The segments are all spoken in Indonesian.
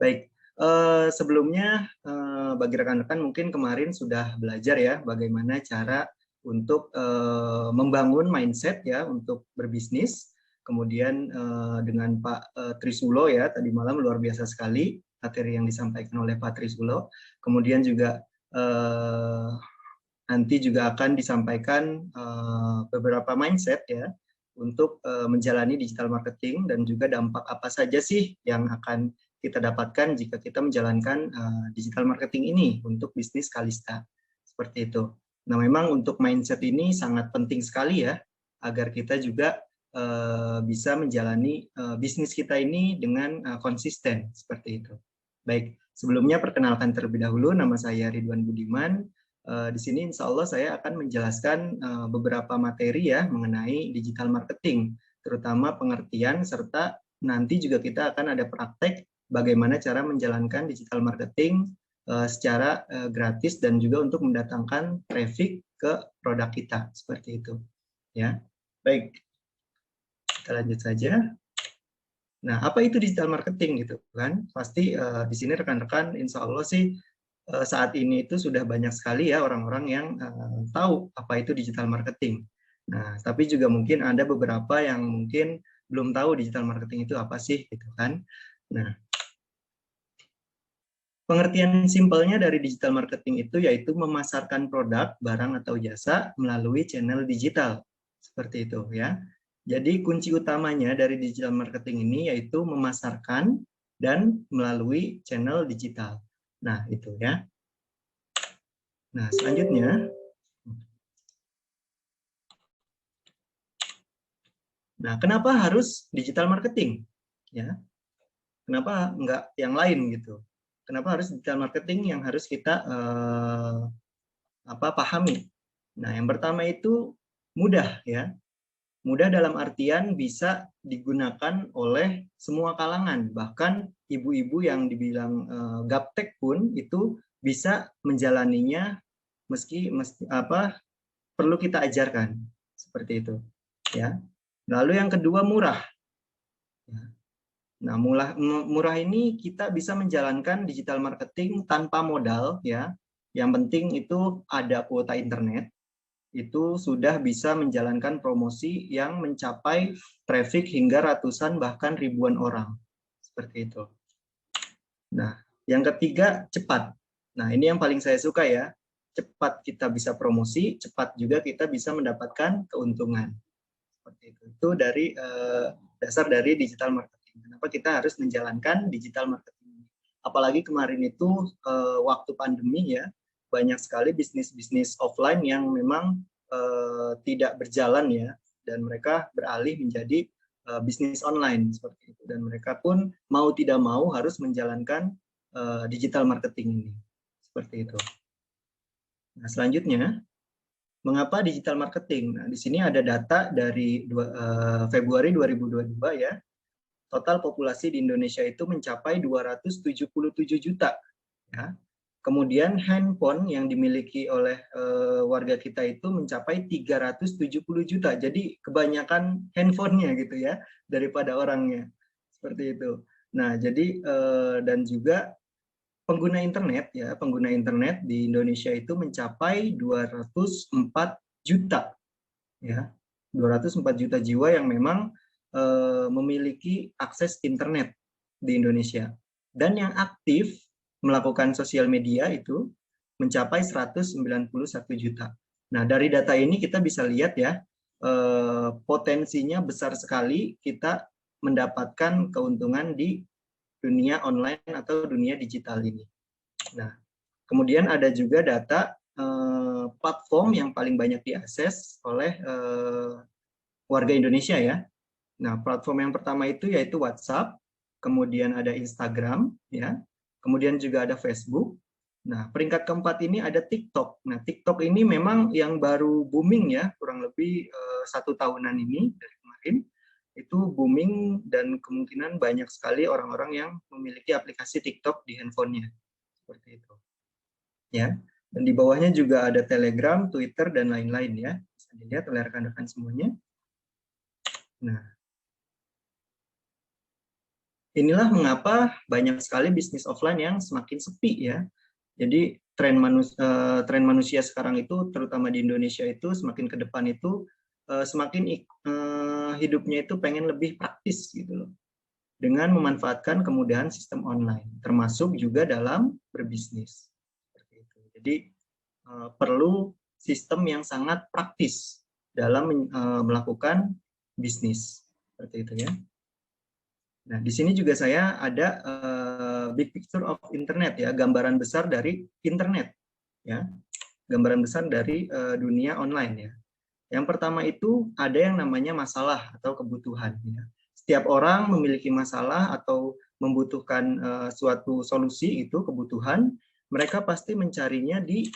Baik, sebelumnya bagi rekan-rekan mungkin kemarin sudah belajar ya bagaimana cara untuk membangun mindset ya untuk berbisnis. Kemudian dengan Pak Trisulo ya tadi malam luar biasa sekali materi yang disampaikan oleh Pak Trisulo. Kemudian juga nanti juga akan disampaikan beberapa mindset ya untuk menjalani digital marketing dan juga dampak apa saja sih yang akan kita dapatkan jika kita menjalankan digital marketing ini untuk bisnis Kalista. Seperti itu. Nah, memang untuk mindset ini sangat penting sekali ya, agar kita juga bisa menjalani bisnis kita ini dengan konsisten, seperti itu. Baik, sebelumnya perkenalkan terlebih dahulu, nama saya Ridwan Budiman. Di sini insya Allah saya akan menjelaskan beberapa materi ya mengenai digital marketing, terutama pengertian serta nanti juga kita akan ada praktek bagaimana cara menjalankan digital marketing secara gratis dan juga untuk mendatangkan traffic ke produk kita seperti itu ya. Baik, kita lanjut saja. Nah, apa itu digital marketing gitu kan? Pasti di sini rekan-rekan insya Allah sih saat ini itu sudah banyak sekali ya orang-orang yang tahu apa itu digital marketing. Nah, tapi juga mungkin ada beberapa yang mungkin belum tahu digital marketing itu apa sih gitu kan. Nah, pengertian simpelnya dari digital marketing itu yaitu memasarkan produk, barang atau jasa melalui channel digital. Seperti itu ya. Jadi kunci utamanya dari digital marketing ini yaitu memasarkan dan melalui channel digital. Nah, itu ya. Nah, selanjutnya. Nah, kenapa harus digital marketing? Ya, kenapa enggak yang lain gitu? Kenapa harus digital marketing yang harus kita pahami? Nah, yang pertama itu mudah ya. Mudah dalam artian bisa digunakan oleh semua kalangan, bahkan ibu-ibu yang dibilang gaptek pun itu bisa menjalaninya meski perlu kita ajarkan seperti itu ya. Lalu yang kedua murah. Nah, murah ini kita bisa menjalankan digital marketing tanpa modal ya. Yang penting itu ada kuota internet. Itu sudah bisa menjalankan promosi yang mencapai traffic hingga ratusan bahkan ribuan orang. Seperti itu. Nah, yang ketiga cepat. Nah, ini yang paling saya suka ya. Cepat kita bisa promosi, cepat juga kita bisa mendapatkan keuntungan. Seperti itu. Itu dari dasar dari digital marketing. Kenapa kita harus menjalankan digital marketing? Apalagi kemarin itu waktu pandemi ya, banyak sekali bisnis-bisnis offline yang memang tidak berjalan ya, dan mereka beralih menjadi bisnis online seperti itu. Dan mereka pun mau tidak mau harus menjalankan digital marketing ini. Seperti itu. Nah, selanjutnya, mengapa digital marketing? Nah, di sini ada data dari Februari 2022 ya. Total populasi di Indonesia itu mencapai 277 juta. Ya. Kemudian handphone yang dimiliki oleh warga kita itu mencapai 370 juta. Jadi kebanyakan handphonenya gitu ya daripada orangnya. Seperti itu. Nah, jadi dan juga pengguna internet ya, pengguna internet di Indonesia itu mencapai 204 juta ya. 204 juta jiwa yang memang memiliki akses internet di Indonesia. Dan yang aktif melakukan sosial media itu mencapai 191 juta. Nah, dari data ini kita bisa lihat ya, potensinya besar sekali kita mendapatkan keuntungan di dunia online atau dunia digital ini. Nah, kemudian ada juga data platform yang paling banyak diakses oleh warga Indonesia ya. Nah, platform yang pertama itu yaitu WhatsApp, kemudian ada Instagram, ya, kemudian juga ada Facebook. Nah, peringkat keempat ini ada TikTok. Nah, TikTok ini memang yang baru booming ya, kurang lebih 1 tahunan ini dari kemarin itu booming dan kemungkinan banyak sekali orang-orang yang memiliki aplikasi TikTok di handphonenya. Seperti itu. Ya. Dan di bawahnya juga ada Telegram, Twitter dan lain-lain ya. Bisa dilihat oleh rekan-rekan semuanya. Nah, inilah mengapa banyak sekali bisnis offline yang semakin sepi ya. Jadi tren manusia sekarang itu, terutama di Indonesia itu, semakin ke depan itu semakin hidupnya itu pengen lebih praktis gitu loh, dengan memanfaatkan kemudahan sistem online, termasuk juga dalam berbisnis. Seperti itu. Jadi perlu sistem yang sangat praktis dalam melakukan bisnis. Seperti itu ya. Nah, di sini juga saya ada big picture of internet ya, gambaran besar dari internet ya. Gambaran besar dari dunia online ya. Yang pertama itu ada yang namanya masalah atau kebutuhan ya. Setiap orang memiliki masalah atau membutuhkan suatu solusi, itu kebutuhan, mereka pasti mencarinya di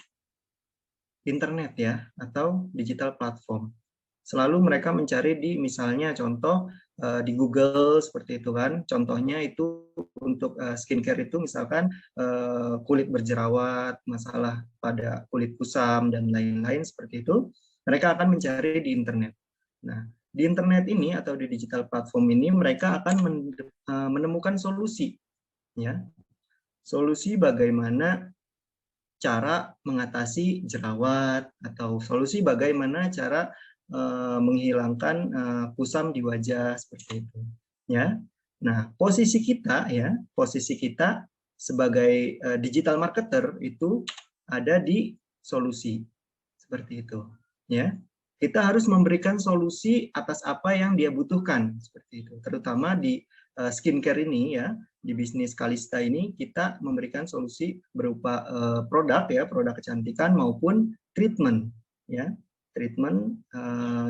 internet ya, atau digital platform. Selalu mereka mencari di, misalnya contoh di Google seperti itu kan. Contohnya itu untuk skincare itu misalkan kulit berjerawat, masalah pada kulit kusam dan lain-lain seperti itu. Mereka akan mencari di internet. Nah, di internet ini atau di digital platform ini mereka akan menemukan solusi ya. Solusi bagaimana cara mengatasi jerawat, atau solusi bagaimana cara menghilangkan kusam di wajah seperti itu ya. Nah, posisi kita sebagai digital marketer itu ada di solusi seperti itu ya. Kita harus memberikan solusi atas apa yang dia butuhkan seperti itu, terutama di skincare ini ya. Di bisnis Kalista ini kita memberikan solusi berupa produk ya, produk kecantikan maupun treatment ya. Treatment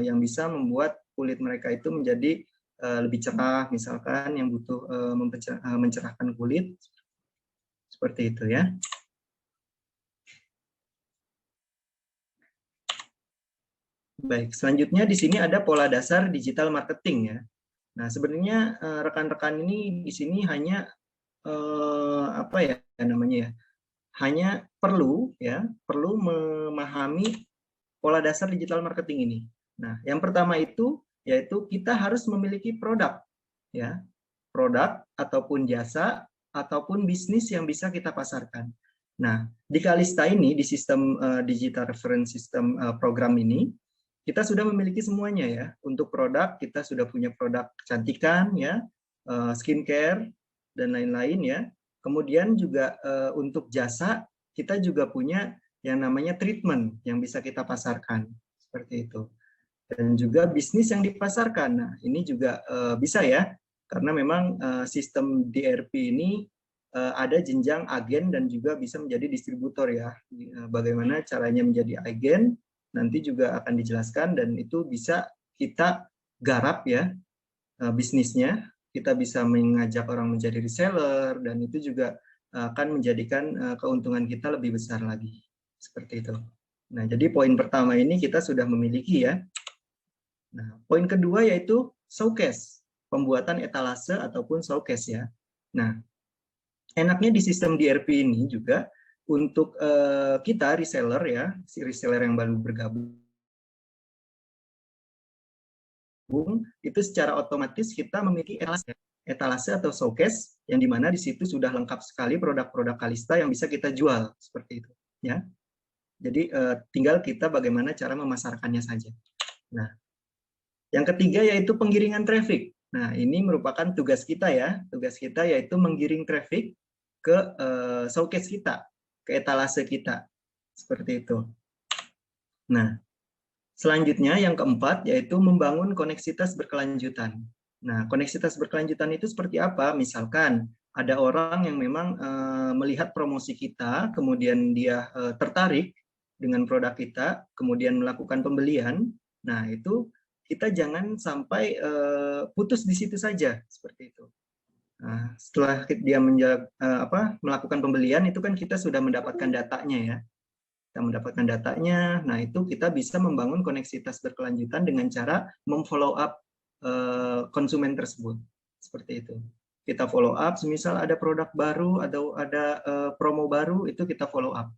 yang bisa membuat kulit mereka itu menjadi lebih cerah, misalkan yang butuh mencerahkan kulit seperti itu ya. Baik, selanjutnya di sini ada pola dasar digital marketing ya. Nah, sebenarnya rekan-rekan ini di sini hanya apa ya namanya ya? Hanya perlu memahami pola dasar digital marketing ini. Nah, yang pertama itu yaitu kita harus memiliki produk ya. Produk ataupun jasa ataupun bisnis yang bisa kita pasarkan. Nah, di Kalista ini, di sistem digital reference system program ini, kita sudah memiliki semuanya ya. Untuk produk kita sudah punya produk kecantikan ya, skincare dan lain-lain ya. Kemudian juga untuk jasa kita juga punya yang namanya treatment yang bisa kita pasarkan seperti itu. Dan juga bisnis yang dipasarkan. Nah, ini juga bisa ya, karena memang sistem DRP ini ada jenjang agen dan juga bisa menjadi distributor ya. Bagaimana caranya menjadi agen nanti juga akan dijelaskan, dan itu bisa kita garap ya bisnisnya. Kita bisa mengajak orang menjadi reseller, dan itu juga akan menjadikan keuntungan kita lebih besar lagi. Seperti itu. Nah, jadi poin pertama ini kita sudah memiliki ya. Nah, poin kedua yaitu showcase, pembuatan etalase ataupun showcase ya. Nah, enaknya di sistem DRP ini juga untuk kita reseller ya, si reseller yang baru bergabung, itu secara otomatis kita memiliki etalase atau showcase yang dimana di situ sudah lengkap sekali produk-produk Kalista yang bisa kita jual seperti itu ya. Jadi tinggal kita bagaimana cara memasarkannya saja. Nah, yang ketiga yaitu penggiringan traffic. Nah, ini merupakan tugas kita ya. Tugas kita yaitu menggiring traffic ke showcase kita, ke etalase kita. Seperti itu. Nah, selanjutnya yang keempat yaitu membangun koneksitas berkelanjutan. Nah, koneksitas berkelanjutan itu seperti apa? Misalkan ada orang yang memang melihat promosi kita, kemudian dia tertarik dengan produk kita, kemudian melakukan pembelian. Nah, itu kita jangan sampai putus di situ saja seperti itu. Nah, setelah dia melakukan pembelian itu kan kita sudah mendapatkan datanya ya. Kita mendapatkan datanya, nah itu kita bisa membangun koneksitas berkelanjutan dengan cara memfollow up konsumen tersebut. Seperti itu. Kita follow up, semisal ada produk baru atau ada promo baru, itu kita follow up.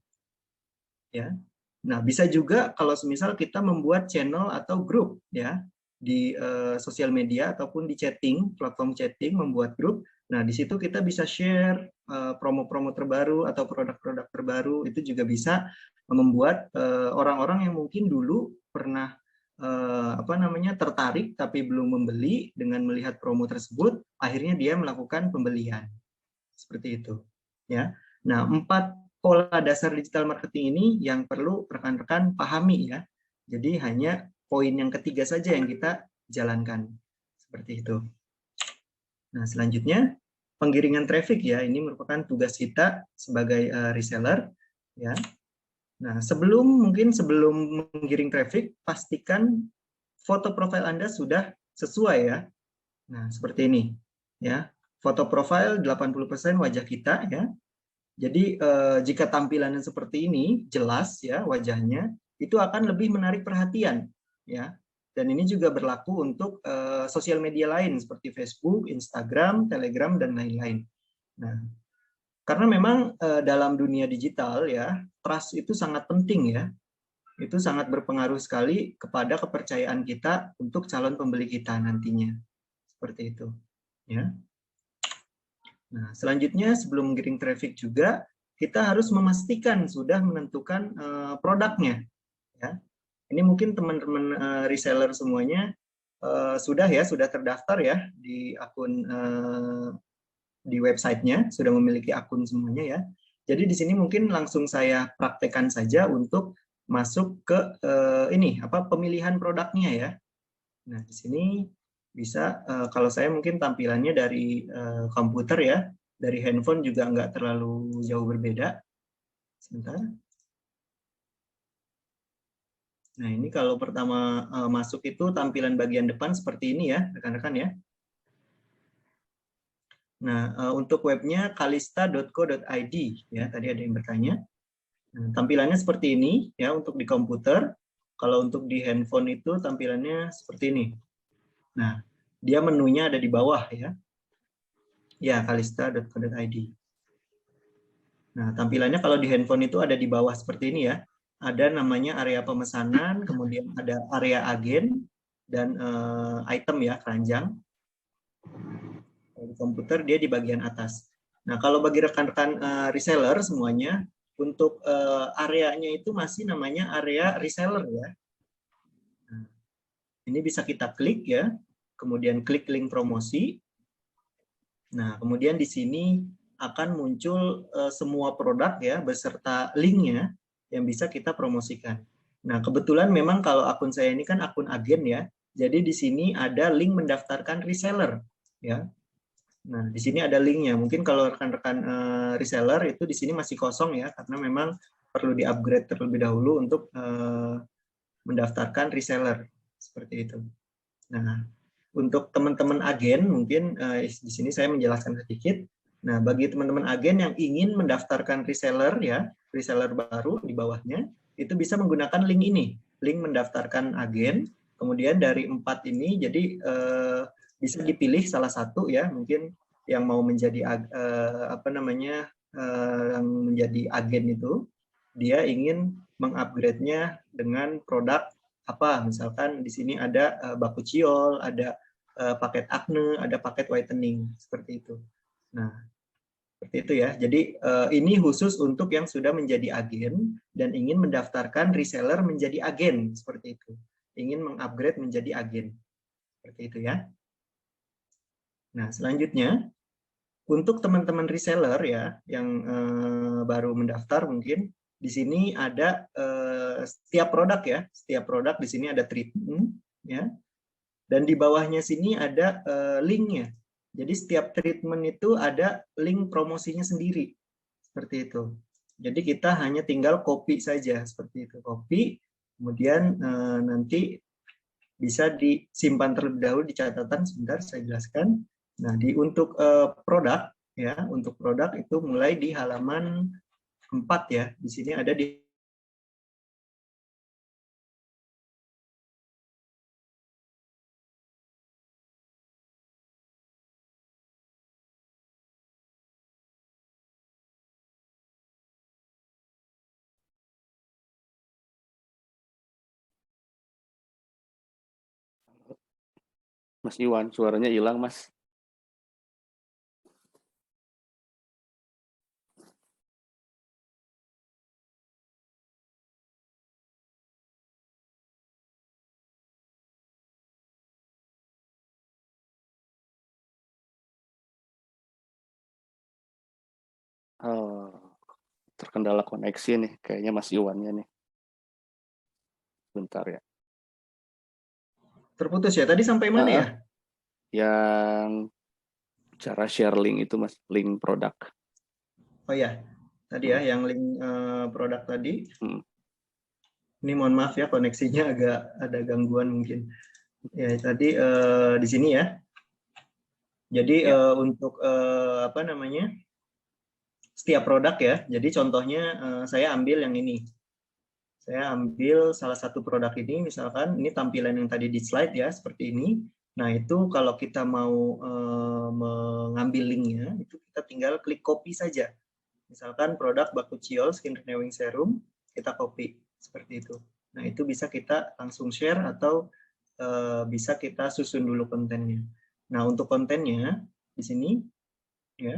Ya. Nah, bisa juga kalau semisal kita membuat channel atau grup ya di sosial media ataupun di chatting, platform chatting, membuat grup. Nah, di situ kita bisa share promo-promo terbaru atau produk-produk terbaru. Itu juga bisa membuat orang-orang yang mungkin dulu pernah tertarik tapi belum membeli, dengan melihat promo tersebut, akhirnya dia melakukan pembelian. Seperti itu. Ya. Nah, 4 pola dasar digital marketing ini yang perlu rekan-rekan pahami ya. Jadi hanya poin yang ketiga saja yang kita jalankan. Seperti itu. Nah, selanjutnya penggiringan traffic ya, ini merupakan tugas kita sebagai reseller ya. Nah, sebelum menggiring traffic, pastikan foto profil Anda sudah sesuai ya. Nah, seperti ini ya. Foto profil 80% wajah kita ya. Jadi jika tampilannya seperti ini, jelas ya wajahnya, itu akan lebih menarik perhatian ya. Dan ini juga berlaku untuk sosial media lain seperti Facebook, Instagram, Telegram dan lain-lain. Nah, karena memang dalam dunia digital ya, trust itu sangat penting ya. Itu sangat berpengaruh sekali kepada kepercayaan kita untuk calon pembeli kita nantinya. Seperti itu. Ya. Nah, selanjutnya sebelum menggiring traffic juga, kita harus memastikan sudah menentukan produknya. Ya. Ini mungkin teman-teman reseller semuanya sudah terdaftar ya di akun di websitenya, sudah memiliki akun semuanya ya. Jadi di sini mungkin langsung saya praktekkan saja untuk masuk ke pemilihan produknya ya. Nah, di sini bisa kalau saya mungkin tampilannya dari komputer ya, dari handphone juga nggak terlalu jauh berbeda. Sebentar. Nah, ini kalau pertama masuk itu tampilan bagian depan seperti ini ya, rekan-rekan ya. Nah, untuk webnya kalista.co.id ya, tadi ada yang bertanya. Nah, tampilannya seperti ini ya untuk di komputer. Kalau untuk di handphone itu tampilannya seperti ini. Nah, dia menunya ada di bawah ya. Ya, kalista.co.id. Nah, tampilannya kalau di handphone itu ada di bawah seperti ini ya. Ada namanya area pemesanan, kemudian ada area agen, dan item ya, keranjang. Di komputer dia di bagian atas. Nah, kalau bagi rekan-rekan reseller semuanya, untuk areanya itu masih namanya area reseller ya. Nah, ini bisa kita klik ya, kemudian klik link promosi. Nah, kemudian di sini akan muncul semua produk ya beserta linknya yang bisa kita promosikan. Nah, kebetulan memang kalau akun saya ini kan akun agen ya, jadi di sini ada link mendaftarkan reseller ya. Nah, di sini ada linknya. Mungkin kalau rekan-rekan reseller itu di sini masih kosong ya, karena memang perlu di-upgrade terlebih dahulu untuk mendaftarkan reseller seperti itu. Nah, untuk teman-teman agen mungkin di sini saya menjelaskan sedikit. Nah, bagi teman-teman agen yang ingin mendaftarkan reseller ya, reseller baru di bawahnya, itu bisa menggunakan link ini, link mendaftarkan agen. Kemudian dari 4 ini, jadi bisa dipilih salah satu ya, mungkin yang mau menjadi yang menjadi agen itu, dia ingin mengupgrade-nya dengan produk apa, misalkan di sini ada baku ciol, ada paket acne, ada paket whitening, seperti itu. Nah, seperti itu ya. Jadi ini khusus untuk yang sudah menjadi agen dan ingin mendaftarkan reseller menjadi agen, seperti itu. Ingin mengupgrade menjadi agen, seperti itu ya. Nah, selanjutnya untuk teman-teman reseller ya yang baru mendaftar mungkin di sini ada setiap produk ya, setiap produk di sini ada treatment ya. Dan di bawahnya sini ada linknya. Jadi setiap treatment itu ada link promosinya sendiri. Seperti itu. Jadi kita hanya tinggal copy saja. Seperti itu. Copy, kemudian nanti bisa disimpan terlebih dahulu di catatan. Sebentar saya jelaskan. Nah, untuk produk, ya, untuk produk itu mulai di halaman 4 ya. Di sini ada di Mas Iwan, suaranya hilang, Mas. Oh, terkendala koneksi nih, kayaknya Mas Iwannya nih. Bentar ya. Terputus ya, tadi sampai mana ya? Yang cara share link itu Mas, link produk. Oh ya, tadi ya, yang link produk tadi. Hmm. Ini mohon maaf ya, koneksinya agak ada gangguan mungkin. Ya, tadi di sini ya. Jadi Ya. untuk apa namanya, setiap produk ya. Jadi contohnya saya ambil yang ini. Saya ambil salah satu produk ini, misalkan ini tampilan yang tadi di slide ya, seperti ini. Nah itu kalau kita mau mengambil linknya, itu kita tinggal klik copy saja. Misalkan produk Bakuchiol Skin Renewing Serum, kita copy seperti itu. Nah itu bisa kita langsung share atau bisa kita susun dulu kontennya. Nah untuk kontennya di sini ya.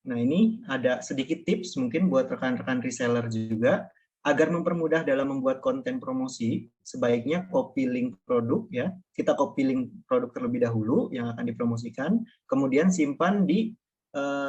Nah, ini ada sedikit tips mungkin buat rekan-rekan reseller juga agar mempermudah dalam membuat konten promosi, sebaiknya copy link produk ya. Kita copy link produk terlebih dahulu yang akan dipromosikan, kemudian simpan di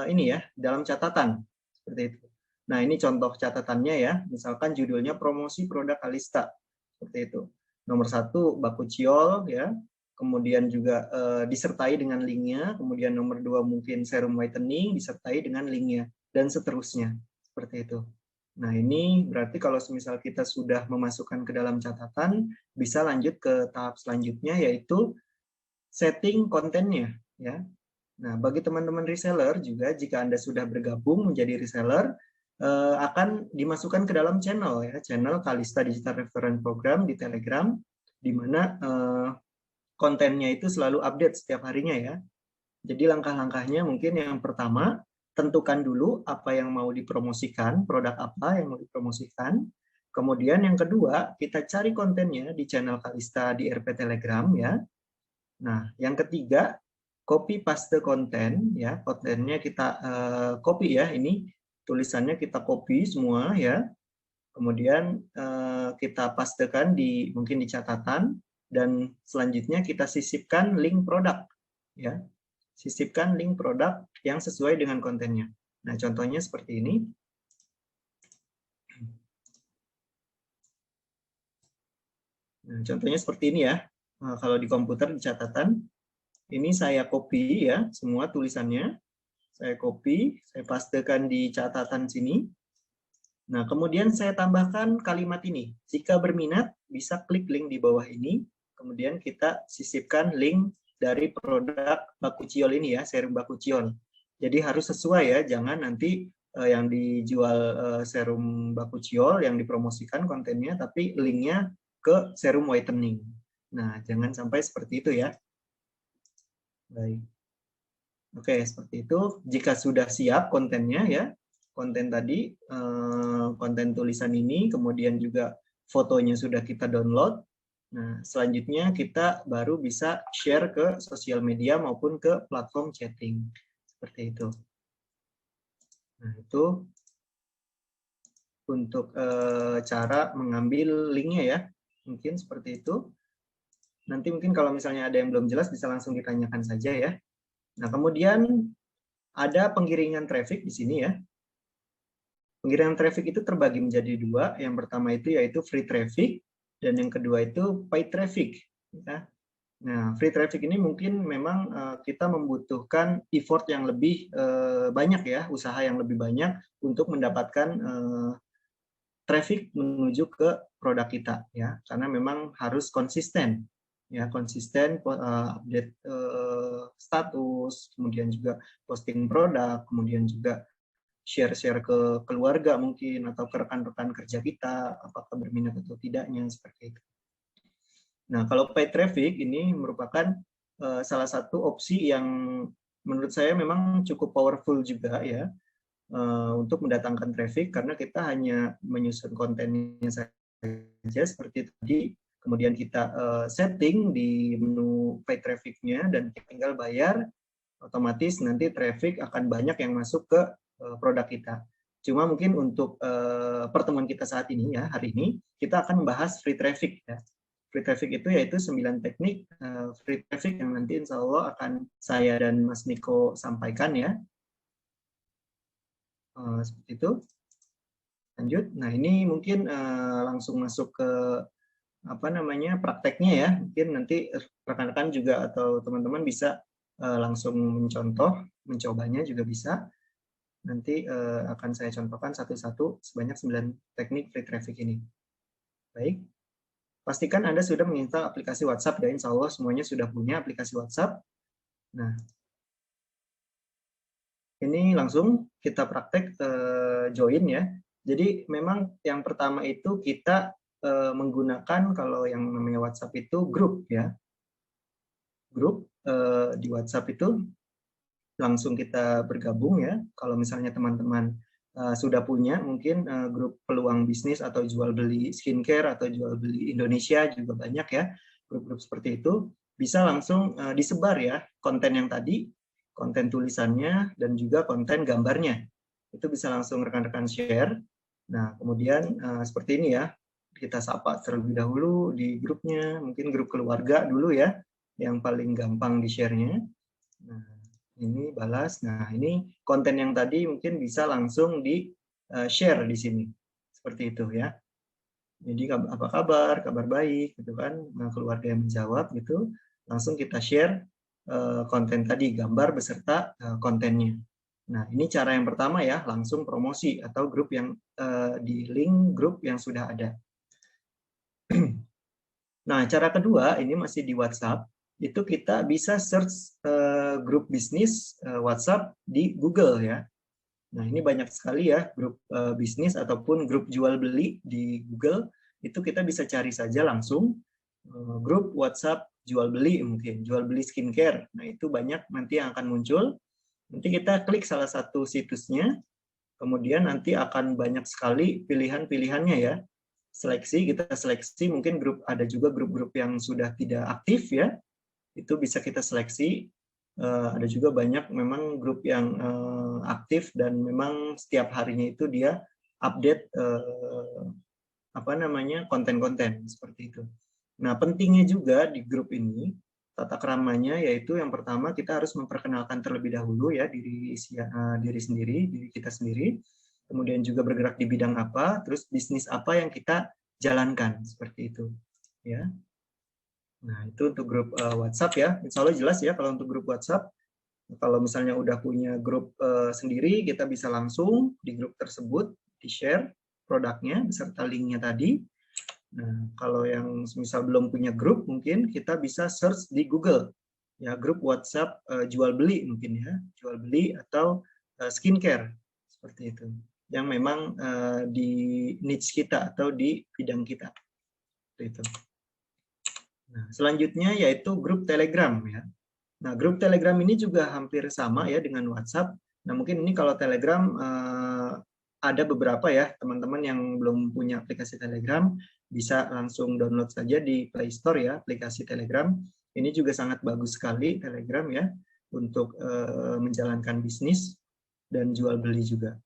ini ya, dalam catatan seperti itu. Nah, ini contoh catatannya ya. Misalkan judulnya promosi produk Alista seperti itu. Nomor 1 Bakuchiol ya, kemudian juga disertai dengan linknya, kemudian nomor 2 mungkin serum whitening disertai dengan linknya, dan seterusnya, seperti itu. Nah ini berarti kalau misal kita sudah memasukkan ke dalam catatan, bisa lanjut ke tahap selanjutnya yaitu setting kontennya. Ya. Nah bagi teman-teman reseller juga jika Anda sudah bergabung menjadi reseller, akan dimasukkan ke dalam channel ya, channel Kalista Digital Reference Program di Telegram, di mana kontennya itu selalu update setiap harinya ya. Jadi langkah-langkahnya mungkin yang pertama, tentukan dulu apa yang mau dipromosikan, produk apa yang mau dipromosikan. Kemudian yang kedua, kita cari kontennya di channel Kalista di RP Telegram ya. Nah, yang ketiga, copy paste konten ya. Kontennya kita copy ya, ini tulisannya kita copy semua ya. Kemudian kita pastekan di mungkin di catatan, dan selanjutnya kita sisipkan link produk ya, sisipkan link produk yang sesuai dengan kontennya. Nah contohnya seperti ini. Nah, contohnya seperti ini ya. Nah, kalau di komputer di catatan ini saya copy ya semua tulisannya, saya copy, saya pastekan di catatan sini. Nah, kemudian saya tambahkan kalimat ini. Jika berminat, bisa klik link di bawah ini. Kemudian kita sisipkan link dari produk Bakuchiol ini ya, serum Bakuchiol. Jadi harus sesuai ya, jangan nanti yang dijual serum Bakuchiol yang dipromosikan kontennya, tapi linknya ke serum whitening. Nah, jangan sampai seperti itu ya. Baik. Oke, seperti itu. Jika sudah siap kontennya ya, konten tadi, konten tulisan ini, kemudian juga fotonya sudah kita download. Nah, selanjutnya kita baru bisa share ke sosial media maupun ke platform chatting. Seperti itu. Nah, itu untuk cara mengambil linknya ya. Mungkin seperti itu. Nanti mungkin kalau misalnya ada yang belum jelas bisa langsung ditanyakan saja ya. Nah, kemudian ada penggiringan traffic di sini ya. Pengiriman traffic itu terbagi menjadi dua. Yang pertama itu yaitu free traffic, dan yang kedua itu paid traffic. Ya. Nah, free traffic ini mungkin memang kita membutuhkan effort yang lebih banyak ya, usaha yang lebih banyak untuk mendapatkan traffic menuju ke produk kita ya, karena memang harus konsisten ya, konsisten update status, kemudian juga posting produk, kemudian juga share-share ke keluarga mungkin atau ke rekan-rekan kerja kita, apakah berminat atau tidaknya, seperti itu. Nah, kalau paid traffic ini merupakan salah satu opsi yang menurut saya memang cukup powerful juga ya, untuk mendatangkan traffic, karena kita hanya menyusun kontennya saja seperti tadi, kemudian kita setting di menu paid traffic-nya dan tinggal bayar, otomatis nanti traffic akan banyak yang masuk ke produk kita. Cuma mungkin untuk pertemuan kita saat ini ya, hari ini kita akan membahas free traffic ya. Free traffic itu yaitu 9 teknik free traffic yang nanti insya Allah akan saya dan Mas Niko sampaikan ya. Seperti itu. Lanjut. Nah, ini mungkin langsung masuk ke prakteknya ya. Mungkin nanti rekan-rekan juga atau teman-teman bisa langsung mencobanya juga bisa. Nanti akan saya contohkan satu-satu sebanyak 9 teknik free traffic ini. Baik. Pastikan Anda sudah menginstal aplikasi WhatsApp, dan insya Allah semuanya sudah punya aplikasi WhatsApp. Nah, ini langsung kita praktek join ya. Jadi memang yang pertama itu kita menggunakan, kalau yang namanya WhatsApp itu grup ya. Grup di WhatsApp itu langsung kita bergabung ya. Kalau misalnya teman-teman sudah punya mungkin grup peluang bisnis atau jual beli skincare atau jual beli Indonesia juga banyak ya, grup-grup seperti itu, bisa langsung disebar ya konten yang tadi, konten tulisannya dan juga konten gambarnya. Itu bisa langsung rekan-rekan share. Nah, kemudian seperti ini ya, kita sapa terlebih dahulu di grupnya, mungkin grup keluarga dulu ya, yang paling gampang di-share-nya. Nah, ini balas. Nah, ini konten yang tadi mungkin bisa langsung di-share di sini. Seperti itu ya. Jadi apa kabar? Kabar baik gitu kan. Nah, keluarga yang menjawab gitu, langsung kita share konten tadi, gambar beserta kontennya. Nah, ini cara yang pertama ya, langsung promosi atau grup yang di link grup yang sudah ada. Nah, cara kedua ini masih di WhatsApp, itu kita bisa search grup bisnis WhatsApp di Google ya. Nah, ini banyak sekali ya grup bisnis ataupun grup jual beli di Google, itu kita bisa cari saja langsung grup WhatsApp jual beli, mungkin jual beli skincare. Nah, itu banyak nanti yang akan muncul. Nanti kita klik salah satu situsnya, kemudian nanti akan banyak sekali pilihan-pilihannya ya. Kita seleksi, mungkin ada juga grup-grup yang sudah tidak aktif ya, itu bisa kita seleksi. Ada juga banyak memang grup yang aktif dan memang setiap harinya itu dia update konten-konten seperti itu. Nah, pentingnya juga di grup ini tata keramanya, yaitu yang pertama kita harus memperkenalkan terlebih dahulu ya diri sendiri, diri kita sendiri, kemudian juga bergerak di bidang apa, terus bisnis apa yang kita jalankan, seperti itu ya. Nah, itu untuk grup WhatsApp ya. Insya Allah jelas ya kalau untuk grup WhatsApp. Kalau misalnya udah punya grup sendiri, kita bisa langsung di grup tersebut di-share produknya beserta linknya tadi. Nah, kalau yang misal belum punya grup, mungkin kita bisa search di Google ya, grup WhatsApp jual beli mungkin ya, jual beli atau skincare seperti itu, yang memang di niche kita atau di bidang kita. Seperti itu. Nah, selanjutnya yaitu grup Telegram ya. Nah, grup Telegram ini juga hampir sama ya dengan WhatsApp. Nah, mungkin ini kalau Telegram ada beberapa ya teman-teman yang belum punya aplikasi Telegram, bisa langsung download saja di Play Store ya aplikasi Telegram. Ini juga sangat bagus sekali Telegram ya untuk menjalankan bisnis dan jual beli juga.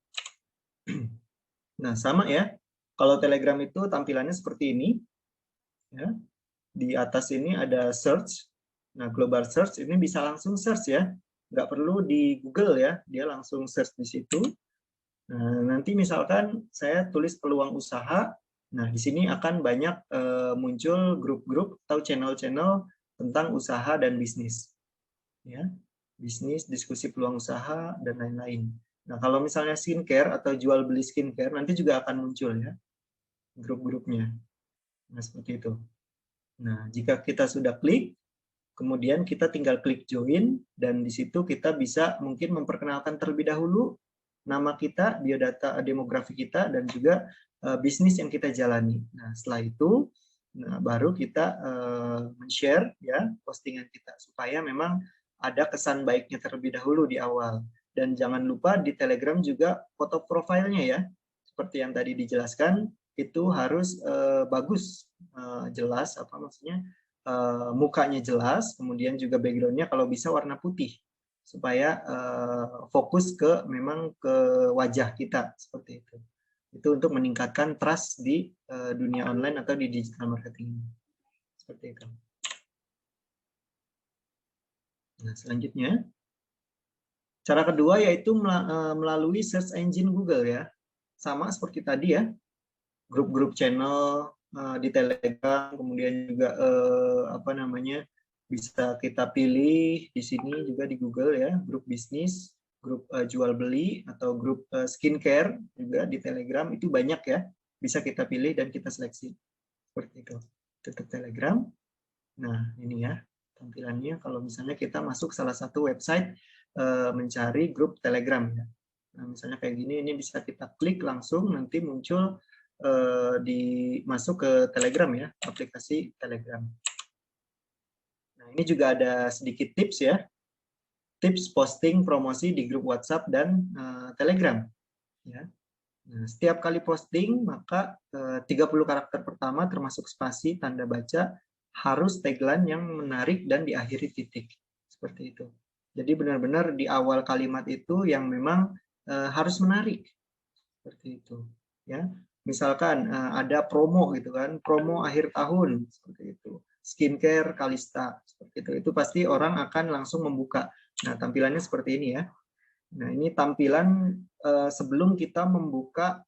Nah, sama ya. Kalau Telegram itu tampilannya seperti ini ya. Di atas ini ada search. Nah, global search ini bisa langsung search ya. Nggak perlu di Google ya, dia langsung search di situ. Nah, nanti misalkan saya tulis peluang usaha, nah di sini akan banyak muncul grup-grup atau channel-channel tentang usaha dan bisnis. Ya, bisnis, diskusi peluang usaha, dan lain-lain. Nah, kalau misalnya skincare atau jual beli skincare, nanti juga akan muncul ya grup-grupnya. Nah, seperti itu. Nah, jika kita sudah klik, kemudian kita tinggal klik join, dan di situ kita bisa mungkin memperkenalkan terlebih dahulu nama kita, biodata demografi kita, dan juga bisnis yang kita jalani. Nah, setelah itu baru kita men-share ya postingan kita, supaya memang ada kesan baiknya terlebih dahulu di awal. Dan jangan lupa di Telegram juga foto profilnya ya, seperti yang tadi dijelaskan, itu harus bagus, jelas, mukanya jelas, kemudian juga backgroundnya kalau bisa warna putih, supaya fokus memang ke wajah kita, seperti itu. Itu untuk meningkatkan trust di dunia online atau di digital marketing. Seperti itu. Nah, selanjutnya Cara kedua yaitu melalui search engine Google ya. Sama seperti tadi ya, grup-grup channel di Telegram, kemudian juga apa namanya, bisa kita pilih di sini juga di Google ya, grup bisnis, grup jual beli atau grup skincare juga di Telegram itu banyak ya, bisa kita pilih dan kita seleksi seperti itu. Tutup Telegram. Nah ini ya tampilannya kalau misalnya kita masuk salah satu website mencari grup Telegram ya. Nah, misalnya kayak gini, ini bisa kita klik langsung, nanti muncul masuk ke Telegram ya, aplikasi Telegram. Nah, ini juga ada sedikit tips ya, tips posting promosi di grup WhatsApp dan Telegram. Ya. Nah, setiap kali posting, maka 30 karakter pertama termasuk spasi, tanda baca, harus tagline yang menarik dan diakhiri titik. Seperti itu. Jadi benar-benar di awal kalimat itu yang memang harus menarik. Seperti itu. Ya. Misalkan ada promo gitu kan, promo akhir tahun seperti itu. Skincare Kalista seperti itu. Itu pasti orang akan langsung membuka. Nah, tampilannya seperti ini ya. Nah, ini tampilan sebelum kita membuka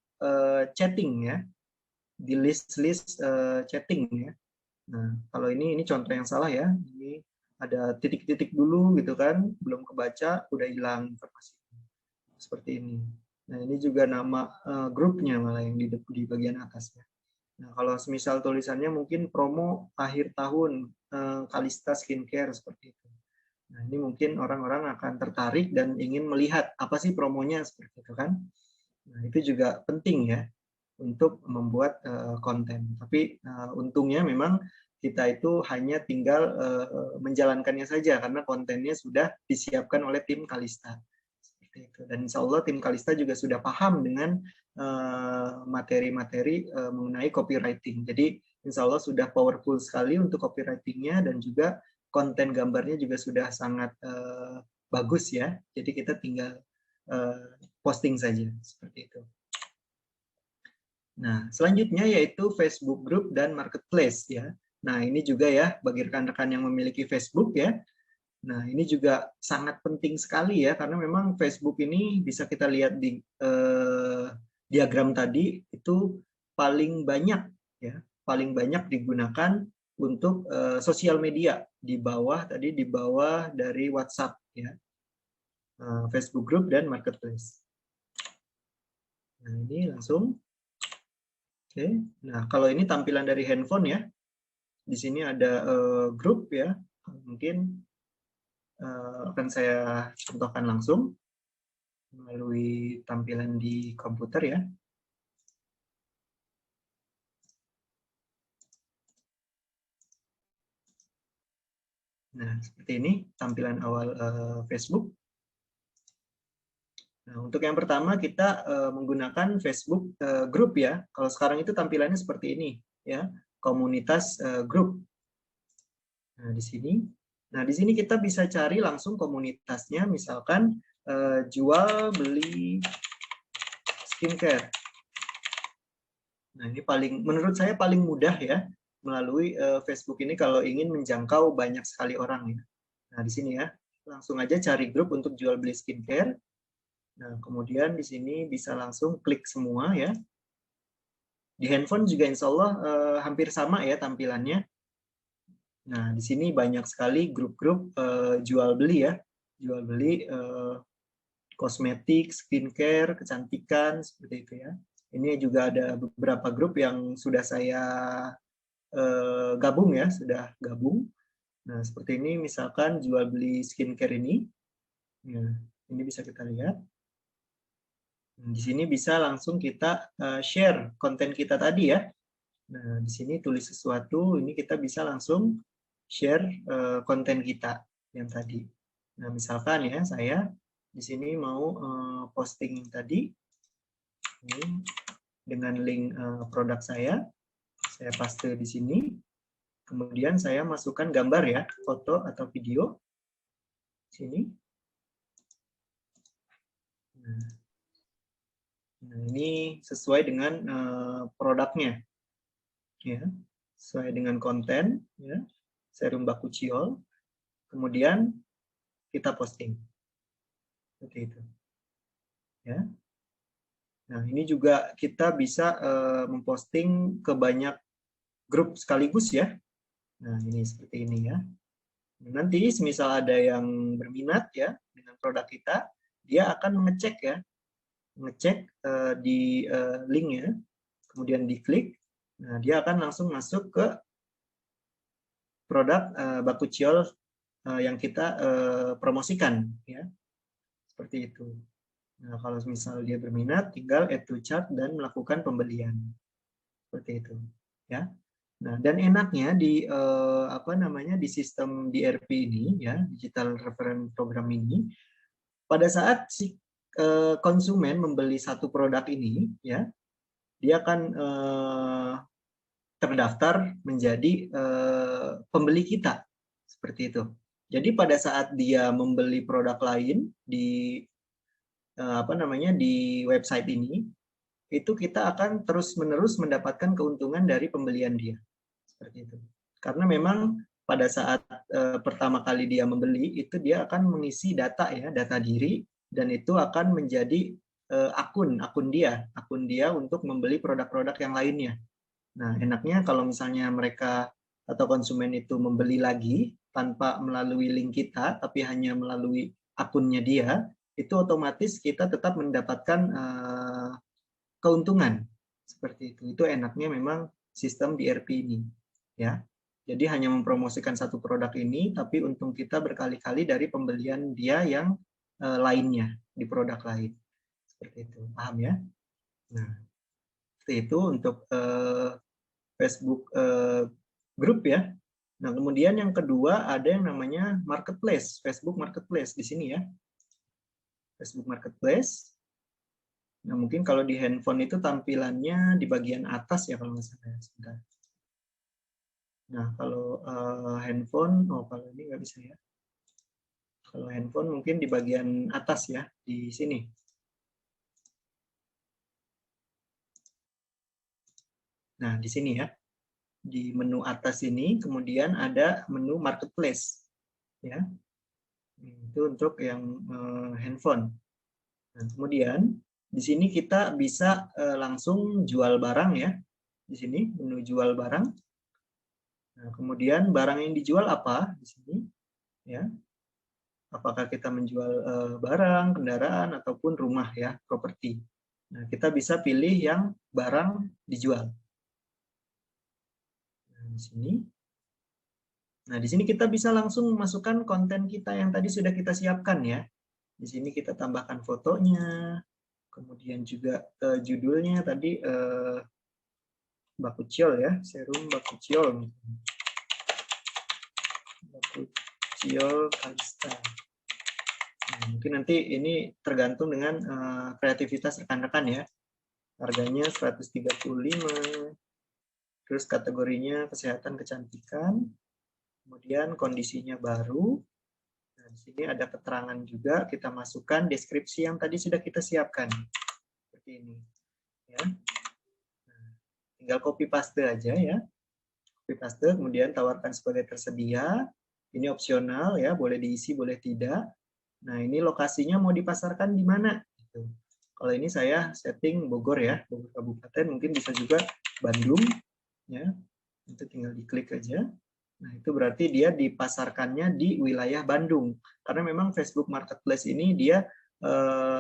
chatting ya. Di list-list chatting ya. Nah, kalau ini contoh yang salah ya. Ini ada titik-titik dulu gitu kan, belum kebaca, udah hilang informasi. Seperti ini. Nah, ini juga nama grupnya malah yang di bagian atas ya. Nah, kalau semisal tulisannya mungkin promo akhir tahun Kalista Skincare seperti itu. Nah, ini mungkin orang-orang akan tertarik dan ingin melihat apa sih promonya seperti itu kan. Nah, itu juga penting ya untuk membuat konten. Tapi untungnya memang kita itu hanya tinggal menjalankannya saja karena kontennya sudah disiapkan oleh tim Kalista. Seperti itu. Dan insya Allah tim Kalista juga sudah paham dengan materi-materi mengenai copywriting. Jadi insya Allah sudah powerful sekali untuk copywritingnya dan juga konten gambarnya juga sudah sangat bagus ya. Jadi kita tinggal posting saja seperti itu. Nah, selanjutnya yaitu Facebook Group dan Marketplace ya. Nah, ini juga ya bagi rekan-rekan yang memiliki Facebook ya. Nah, ini juga sangat penting sekali ya karena memang Facebook ini bisa kita lihat di diagram tadi itu paling banyak ya, paling banyak digunakan untuk sosial media di bawah dari WhatsApp ya. Facebook Group dan Marketplace. Nah, ini langsung. Oke. Nah, kalau ini tampilan dari handphone ya. Di sini ada grup ya. Mungkin akan saya contohkan langsung melalui tampilan di komputer ya. Nah, seperti ini tampilan awal Facebook. Nah, untuk yang pertama kita menggunakan Facebook Group ya. Kalau sekarang itu tampilannya seperti ini ya, komunitas grup. Nah, di sini. Nah, di sini kita bisa cari langsung komunitasnya, misalkan jual beli skincare. Nah, ini menurut saya paling mudah ya melalui Facebook ini kalau ingin menjangkau banyak sekali orang ya. Nah, di sini ya, langsung aja cari grup untuk jual beli skincare. Nah, kemudian di sini bisa langsung klik semua ya. Di handphone juga insya Allah hampir sama ya tampilannya. Nah, di sini banyak sekali grup-grup jual beli ya. Jual beli kosmetik, skincare, kecantikan, seperti itu ya. Ini juga ada beberapa grup yang sudah saya gabung ya, sudah gabung. Nah, seperti ini misalkan jual beli skincare ini. Nah, ini bisa kita lihat. Di sini bisa langsung kita share konten kita tadi ya. Nah, di sini tulis sesuatu, ini kita bisa langsung share konten kita yang tadi. Nah, misalkan ya, saya di sini mau posting tadi ini dengan link produk saya paste di sini. Kemudian saya masukkan gambar ya, foto atau video. Sini. Nah, ini sesuai dengan produknya. Ya, sesuai dengan konten ya. Serum baku ciol. Kemudian kita posting. Seperti itu. Ya. Nah, ini juga kita bisa memposting ke banyak grup sekaligus ya. Nah, ini seperti ini ya. Nanti misal ada yang berminat ya dengan produk kita, dia akan mengecek ya, mengecek di linknya, kemudian diklik, nah dia akan langsung masuk ke produk Bakuchiol yang kita promosikan ya, seperti itu. Nah, kalau misal dia berminat, tinggal add to cart dan melakukan pembelian, seperti itu ya. Nah, dan enaknya di apa namanya di sistem DRP ini ya, Digital Reference Program ini, pada saat si konsumen membeli satu produk ini ya, dia akan terdaftar menjadi pembeli kita, seperti itu. Jadi pada saat dia membeli produk lain di apa namanya di website ini, itu kita akan terus-menerus mendapatkan keuntungan dari pembelian dia. Seperti itu. Karena memang pada saat pertama kali dia membeli, itu dia akan mengisi data ya, data diri, dan itu akan menjadi akun dia untuk membeli produk-produk yang lainnya. Nah, enaknya kalau misalnya mereka atau konsumen itu membeli lagi tanpa melalui link kita, tapi hanya melalui akunnya dia, itu otomatis kita tetap mendapatkan keuntungan. Seperti itu. Itu enaknya memang sistem DRP ini. Ya. Jadi hanya mempromosikan satu produk ini, tapi untung kita berkali-kali dari pembelian dia yang lainnya di produk lain. Seperti itu. Paham ya? Nah, seperti itu untuk Facebook Group ya. Nah, kemudian yang kedua ada yang namanya Marketplace, Facebook Marketplace di sini ya. Facebook Marketplace. Nah, mungkin kalau di handphone itu tampilannya di bagian atas ya kalau nggak salah. Sebentar. Nah, kalau handphone, kalau ini nggak bisa ya. Kalau handphone mungkin di bagian atas ya, di sini. Nah, di sini ya. Di menu atas ini, kemudian ada menu Marketplace. Ya. Itu untuk yang handphone. Nah, kemudian di sini kita bisa langsung jual barang ya. Di sini menu jual barang. Nah, kemudian barang yang dijual apa di sini ya? Apakah kita menjual barang, kendaraan ataupun rumah ya, properti. Nah, kita bisa pilih yang barang dijual. Nah, di sini. Nah, di sini kita bisa langsung masukkan konten kita yang tadi sudah kita siapkan ya. Di sini kita tambahkan fotonya, kemudian juga judulnya tadi Bakuchiol ya, serum Bakuchiol. Bakuchiol Kalista. Nah, mungkin nanti ini tergantung dengan kreativitas rekan-rekan ya. Harganya 135. Terus kategorinya kesehatan kecantikan. Kemudian kondisinya baru. Nah, di sini ada keterangan juga, kita masukkan deskripsi yang tadi sudah kita siapkan. Seperti ini. Ya. Nah, tinggal copy paste aja ya. Copy paste, kemudian tawarkan sebagai tersedia. Ini opsional ya, boleh diisi, boleh tidak. Nah, ini lokasinya mau dipasarkan di mana? Gitu. Kalau ini saya setting Bogor ya, Bogor Kabupaten, mungkin bisa juga Bandung. Ya, itu tinggal diklik aja. Nah, itu berarti dia dipasarkannya di wilayah Bandung. Karena memang Facebook Marketplace ini dia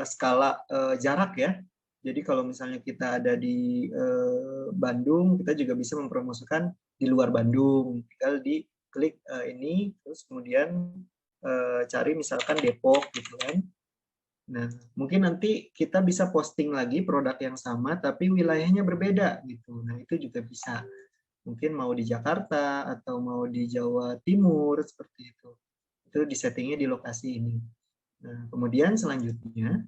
skala jarak ya. Jadi kalau misalnya kita ada di Bandung, kita juga bisa mempromosikan di luar Bandung. Tinggal diklik ini, terus kemudian cari misalkan Depok gitu kan. Nah, mungkin nanti kita bisa posting lagi produk yang sama, tapi wilayahnya berbeda gitu. Nah, itu juga bisa. Mungkin mau di Jakarta atau mau di Jawa Timur seperti itu. Itu disettingnya di lokasi ini. Nah, kemudian selanjutnya,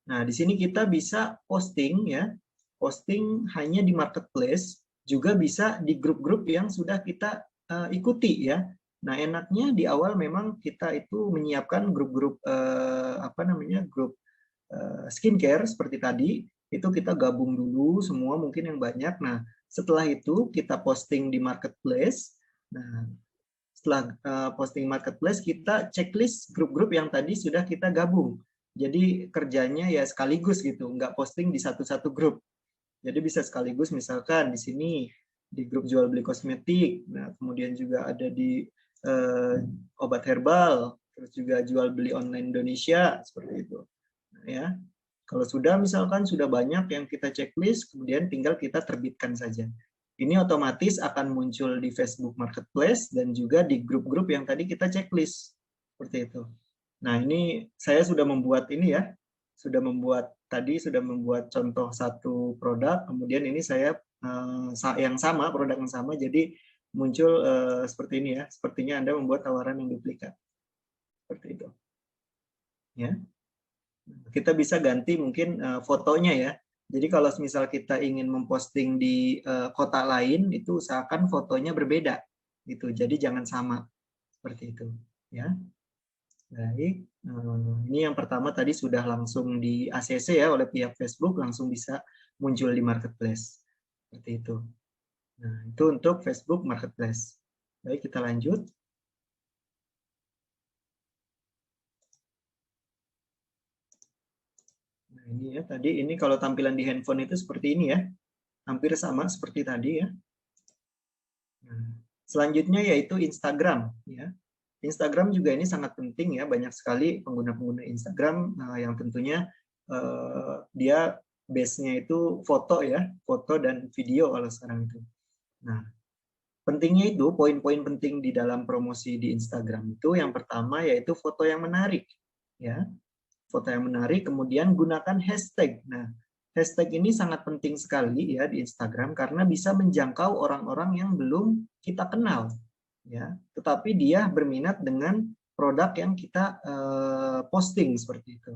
nah di sini kita bisa posting ya, posting hanya di marketplace, juga bisa di grup-grup yang sudah kita ikuti ya. Nah enaknya di awal memang kita itu menyiapkan grup-grup apa namanya grup skincare seperti tadi, itu kita gabung dulu semua mungkin yang banyak. Nah setelah itu kita posting di marketplace. Nah, setelah posting marketplace, kita checklist grup-grup yang tadi sudah kita gabung. Jadi kerjanya ya sekaligus gitu, nggak posting di satu-satu grup. Jadi bisa sekaligus, misalkan di sini di grup jual beli kosmetik, nah kemudian juga ada di obat herbal, terus juga jual beli online Indonesia, seperti itu. Nah, ya, kalau sudah misalkan sudah banyak yang kita checklist, kemudian tinggal kita terbitkan saja. Ini otomatis akan muncul di Facebook Marketplace dan juga di grup-grup yang tadi kita checklist, seperti itu. Nah, ini saya sudah membuat ini ya, sudah membuat contoh satu produk, kemudian ini saya yang sama, produk yang sama, jadi muncul seperti ini ya, sepertinya Anda membuat tawaran yang duplikat. Seperti itu. Ya. Kita bisa ganti mungkin fotonya ya. Jadi kalau misal kita ingin memposting di kota lain, itu usahakan fotonya berbeda gitu. Jadi jangan sama. Seperti itu, ya. Baik, ini yang pertama tadi sudah langsung di ACC ya oleh pihak Facebook, langsung bisa muncul di marketplace. Seperti itu. Nah, itu untuk Facebook Marketplace. Baik, kita lanjut. Nah, ini ya, tadi ini kalau tampilan di handphone itu seperti ini ya. Hampir sama seperti tadi ya. Nah, selanjutnya yaitu Instagram ya. Instagram juga ini sangat penting ya, banyak sekali pengguna-pengguna Instagram yang tentunya dia base-nya itu foto ya, foto dan video kalau sekarang itu. Nah, pentingnya itu, poin-poin penting di dalam promosi di Instagram itu yang pertama yaitu foto yang menarik ya. Foto yang menarik, kemudian gunakan hashtag. Nah, hashtag ini sangat penting sekali ya di Instagram karena bisa menjangkau orang-orang yang belum kita kenal ya, tetapi dia berminat dengan produk yang kita posting seperti itu.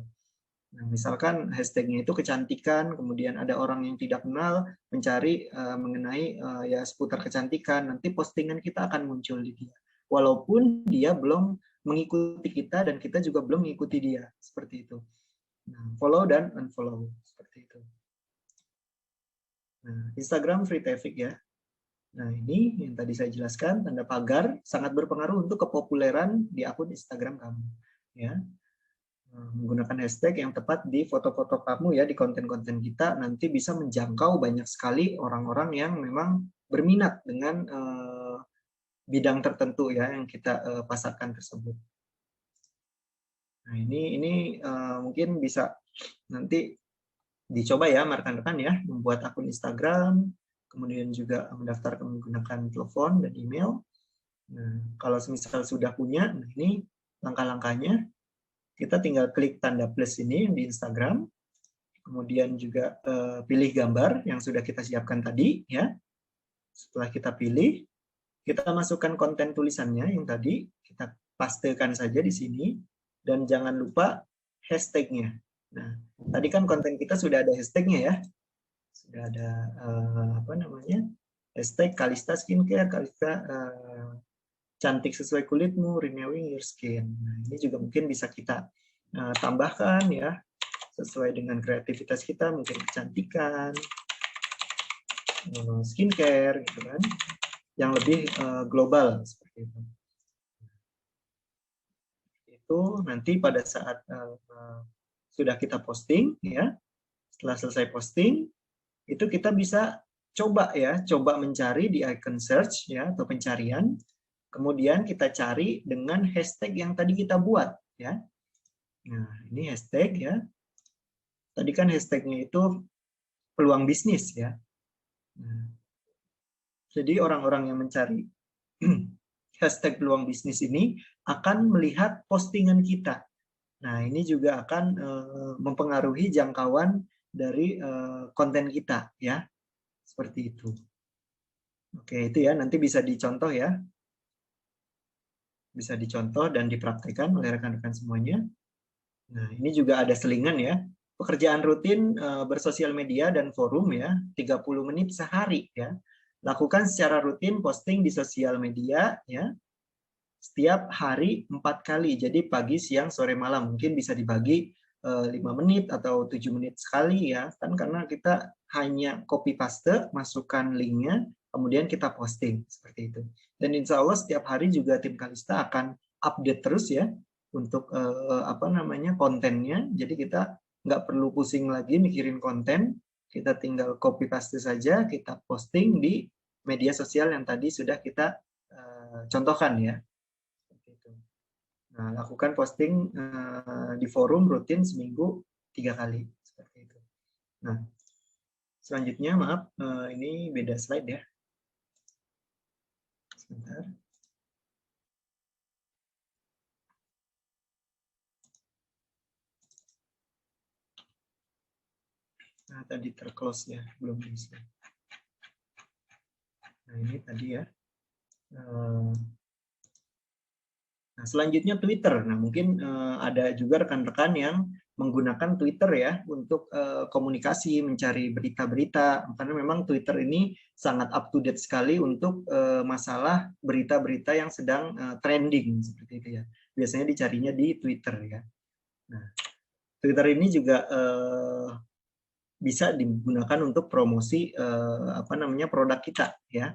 Nah, misalkan hashtagnya itu kecantikan, kemudian ada orang yang tidak kenal mencari mengenai ya seputar kecantikan, nanti postingan kita akan muncul di dia. Walaupun dia belum mengikuti kita dan kita juga belum mengikuti dia, seperti itu. Nah, follow dan unfollow, seperti itu. Nah, Instagram free traffic ya. Nah, ini yang tadi saya jelaskan, tanda pagar sangat berpengaruh untuk kepopuleran di akun Instagram kamu. Ya. Menggunakan hashtag yang tepat di foto-foto kamu ya, di konten-konten kita, nanti bisa menjangkau banyak sekali orang-orang yang memang berminat dengan bidang tertentu ya yang kita pasarkan tersebut. Nah, ini mungkin bisa nanti dicoba ya rekan-rekan ya, membuat akun Instagram, kemudian juga mendaftar menggunakan telepon dan email. Nah, kalau misal sudah punya, nah ini langkah-langkahnya. Kita tinggal klik tanda plus ini di Instagram, kemudian juga pilih gambar yang sudah kita siapkan tadi ya. Setelah kita pilih, kita masukkan konten tulisannya yang tadi, kita pastekan saja di sini, dan jangan lupa hashtagnya. Nah, tadi kan konten kita sudah ada hashtagnya ya, sudah ada apa namanya, hashtag Kalista Skincare, Kalista cantik sesuai kulitmu, renewing your skin. Nah, ini juga mungkin bisa kita tambahkan ya, sesuai dengan kreativitas kita, mungkin kecantikan, skincare, gitu kan, yang lebih global seperti itu. Itu nanti pada saat sudah kita posting ya, setelah selesai posting, itu kita bisa coba ya, coba mencari di icon search ya atau pencarian, kemudian kita cari dengan hashtag yang tadi kita buat ya. Nah, ini hashtag ya. Tadi kan hashtagnya itu peluang bisnis ya. Nah, jadi orang-orang yang mencari hashtag peluang bisnis ini akan melihat postingan kita. Nah, ini juga akan mempengaruhi jangkauan dari konten kita ya. Seperti itu. Oke, itu ya, nanti bisa dicontoh ya. Bisa dicontoh dan dipraktikkan oleh rekan-rekan semuanya. Nah, ini juga ada selingan ya. Pekerjaan rutin bersosial media dan forum ya, 30 menit sehari ya. Lakukan secara rutin posting di sosial media ya. Setiap hari 4 kali. Jadi pagi, siang, sore, malam. Mungkin bisa dibagi 5 menit atau 7 menit sekali ya. Kan karena kita hanya copy paste, masukkan linknya, kemudian kita posting seperti itu. Dan insya Allah setiap hari juga tim Kalista akan update terus ya untuk kontennya. Jadi kita nggak perlu pusing lagi mikirin konten, kita tinggal copy paste saja, kita posting di media sosial yang tadi sudah kita contohkan ya. Nah, lakukan posting di forum rutin seminggu 3 kali seperti itu. Nah, selanjutnya maaf ini beda slide ya. Sebentar. Nah, tadi terclose ya, belum bisa. Nah, ini tadi ya. Nah, selanjutnya Twitter. Nah, mungkin ada juga rekan-rekan yang menggunakan Twitter ya untuk komunikasi, mencari berita-berita. Karena memang Twitter ini sangat up to date sekali untuk masalah berita-berita yang sedang trending seperti itu ya. Biasanya dicarinya di Twitter ya. Nah, Twitter ini juga bisa digunakan untuk promosi produk kita ya.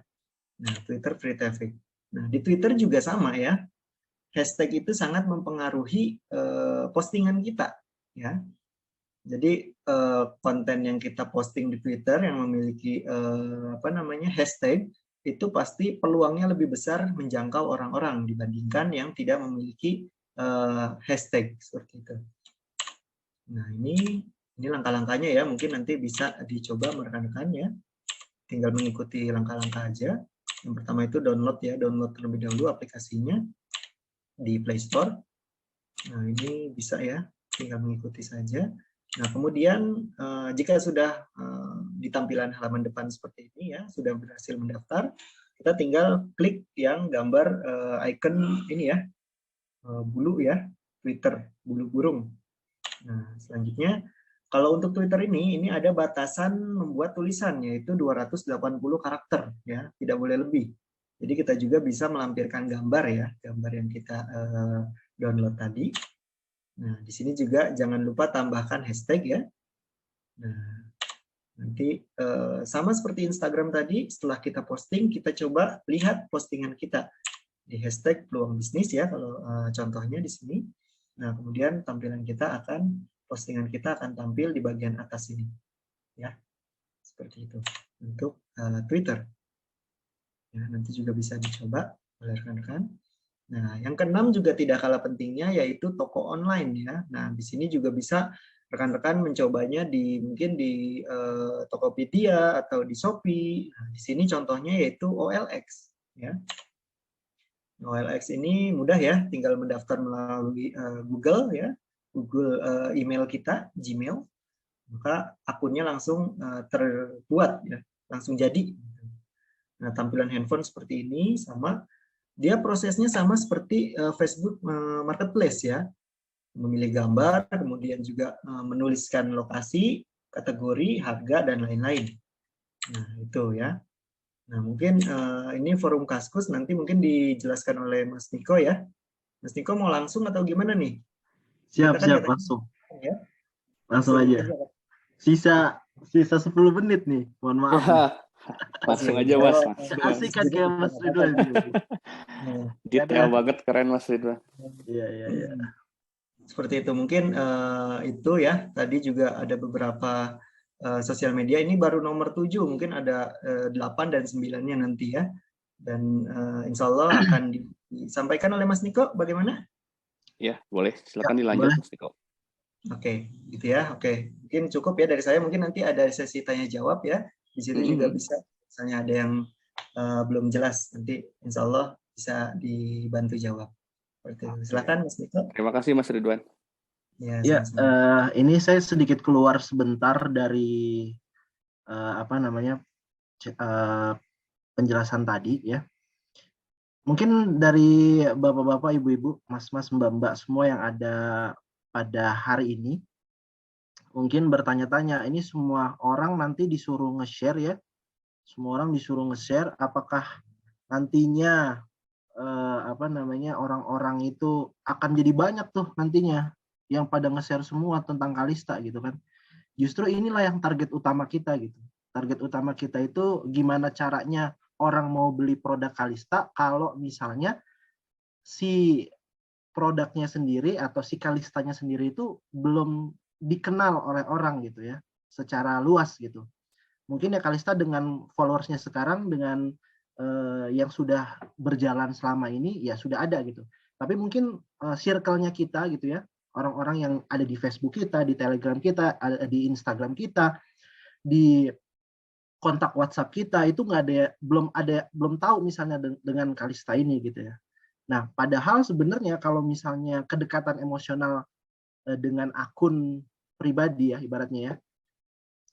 Nah, Twitter free traffic. Nah, di Twitter juga sama ya. Hashtag itu sangat mempengaruhi postingan kita ya. Jadi konten yang kita posting di Twitter yang memiliki hashtag itu pasti peluangnya lebih besar menjangkau orang-orang dibandingkan yang tidak memiliki hashtag seperti itu. Nah, ini langkah-langkahnya ya, mungkin nanti bisa dicoba rekan-rekan ya. Tinggal mengikuti langkah-langkah aja. Yang pertama itu download terlebih dahulu aplikasinya di Play Store. Nah, ini bisa ya, tinggal mengikuti saja. Nah, kemudian jika sudah di tampilan halaman depan seperti ini ya, sudah berhasil mendaftar, kita tinggal klik yang gambar icon ini ya, bulu ya, Twitter, bulu burung. Nah, selanjutnya kalau untuk Twitter ini ada batasan membuat tulisan yaitu 280 karakter ya, tidak boleh lebih. Jadi kita juga bisa melampirkan gambar ya, gambar yang kita download tadi. Nah, di sini juga jangan lupa tambahkan hashtag ya. Nah, nanti sama seperti Instagram tadi, setelah kita posting, kita coba lihat postingan kita di hashtag peluang bisnis ya, kalau contohnya di sini. Nah, kemudian postingan kita akan tampil di bagian atas ini, ya, seperti itu untuk Twitter. Ya, nanti juga bisa dicoba oleh rekan-rekan. Nah, yang keenam juga tidak kalah pentingnya yaitu toko online ya. Nah, di sini juga bisa rekan-rekan mencobanya mungkin di Tokopedia atau di Shopee. Nah, di sini contohnya yaitu OLX ya. OLX ini mudah ya, tinggal mendaftar melalui Google ya, Google email kita, Gmail, maka akunnya langsung terbuat ya, langsung jadi. Nah, tampilan handphone seperti ini sama. Dia prosesnya sama seperti Facebook Marketplace ya. Memilih gambar, kemudian juga menuliskan lokasi, kategori, harga, dan lain-lain. Nah, itu ya. Nah, mungkin ini forum Kaskus nanti mungkin dijelaskan oleh Mas Niko ya. Mas Niko mau langsung atau gimana nih? Siap, langsung. Ya? Langsung aja. Sisa 10 menit nih, mohon maaf. Langsung aja Mas. Asik kan kayak Mas Ridwan. Detail banget, keren Mas Ridwan. Iya. Seperti itu mungkin itu ya. Tadi juga ada beberapa sosial media, ini baru nomor 7, mungkin ada 8 dan 9-nya nanti ya. Dan insya Allah akan disampaikan oleh Mas Niko, bagaimana? Ya, boleh. Silakan dilanjut Mas Niko. Oke, gitu ya. Oke, mungkin cukup ya dari saya. Mungkin nanti ada sesi tanya jawab ya. Di situ juga bisa, misalnya ada yang belum jelas, nanti insya Allah bisa dibantu jawab. Silakan Mas Niko. Terima kasih Mas Ridwan. Ya, ini saya sedikit keluar sebentar dari penjelasan tadi ya. Mungkin dari bapak-bapak, ibu-ibu, mas-mas, mbak-mbak semua yang ada pada hari ini mungkin bertanya-tanya, ini semua orang nanti disuruh nge-share ya, semua orang disuruh nge-share, apakah nantinya orang-orang itu akan jadi banyak tuh nantinya yang pada nge-share semua tentang Kalista gitu kan. Justru inilah yang target utama kita gitu. Target utama kita itu gimana caranya orang mau beli produk Kalista kalau misalnya si produknya sendiri atau si Kalistanya sendiri itu belum dikenal oleh orang gitu ya, secara luas gitu. Mungkin ya Kalista dengan followersnya sekarang, dengan yang sudah berjalan selama ini, ya sudah ada gitu. Tapi mungkin circle-nya kita gitu ya, orang-orang yang ada di Facebook kita, di Telegram kita, ada di Instagram kita, di kontak WhatsApp kita itu belum tahu misalnya dengan Kalista ini gitu ya. Nah, padahal sebenarnya kalau misalnya kedekatan emosional dengan akun pribadi ya ibaratnya ya,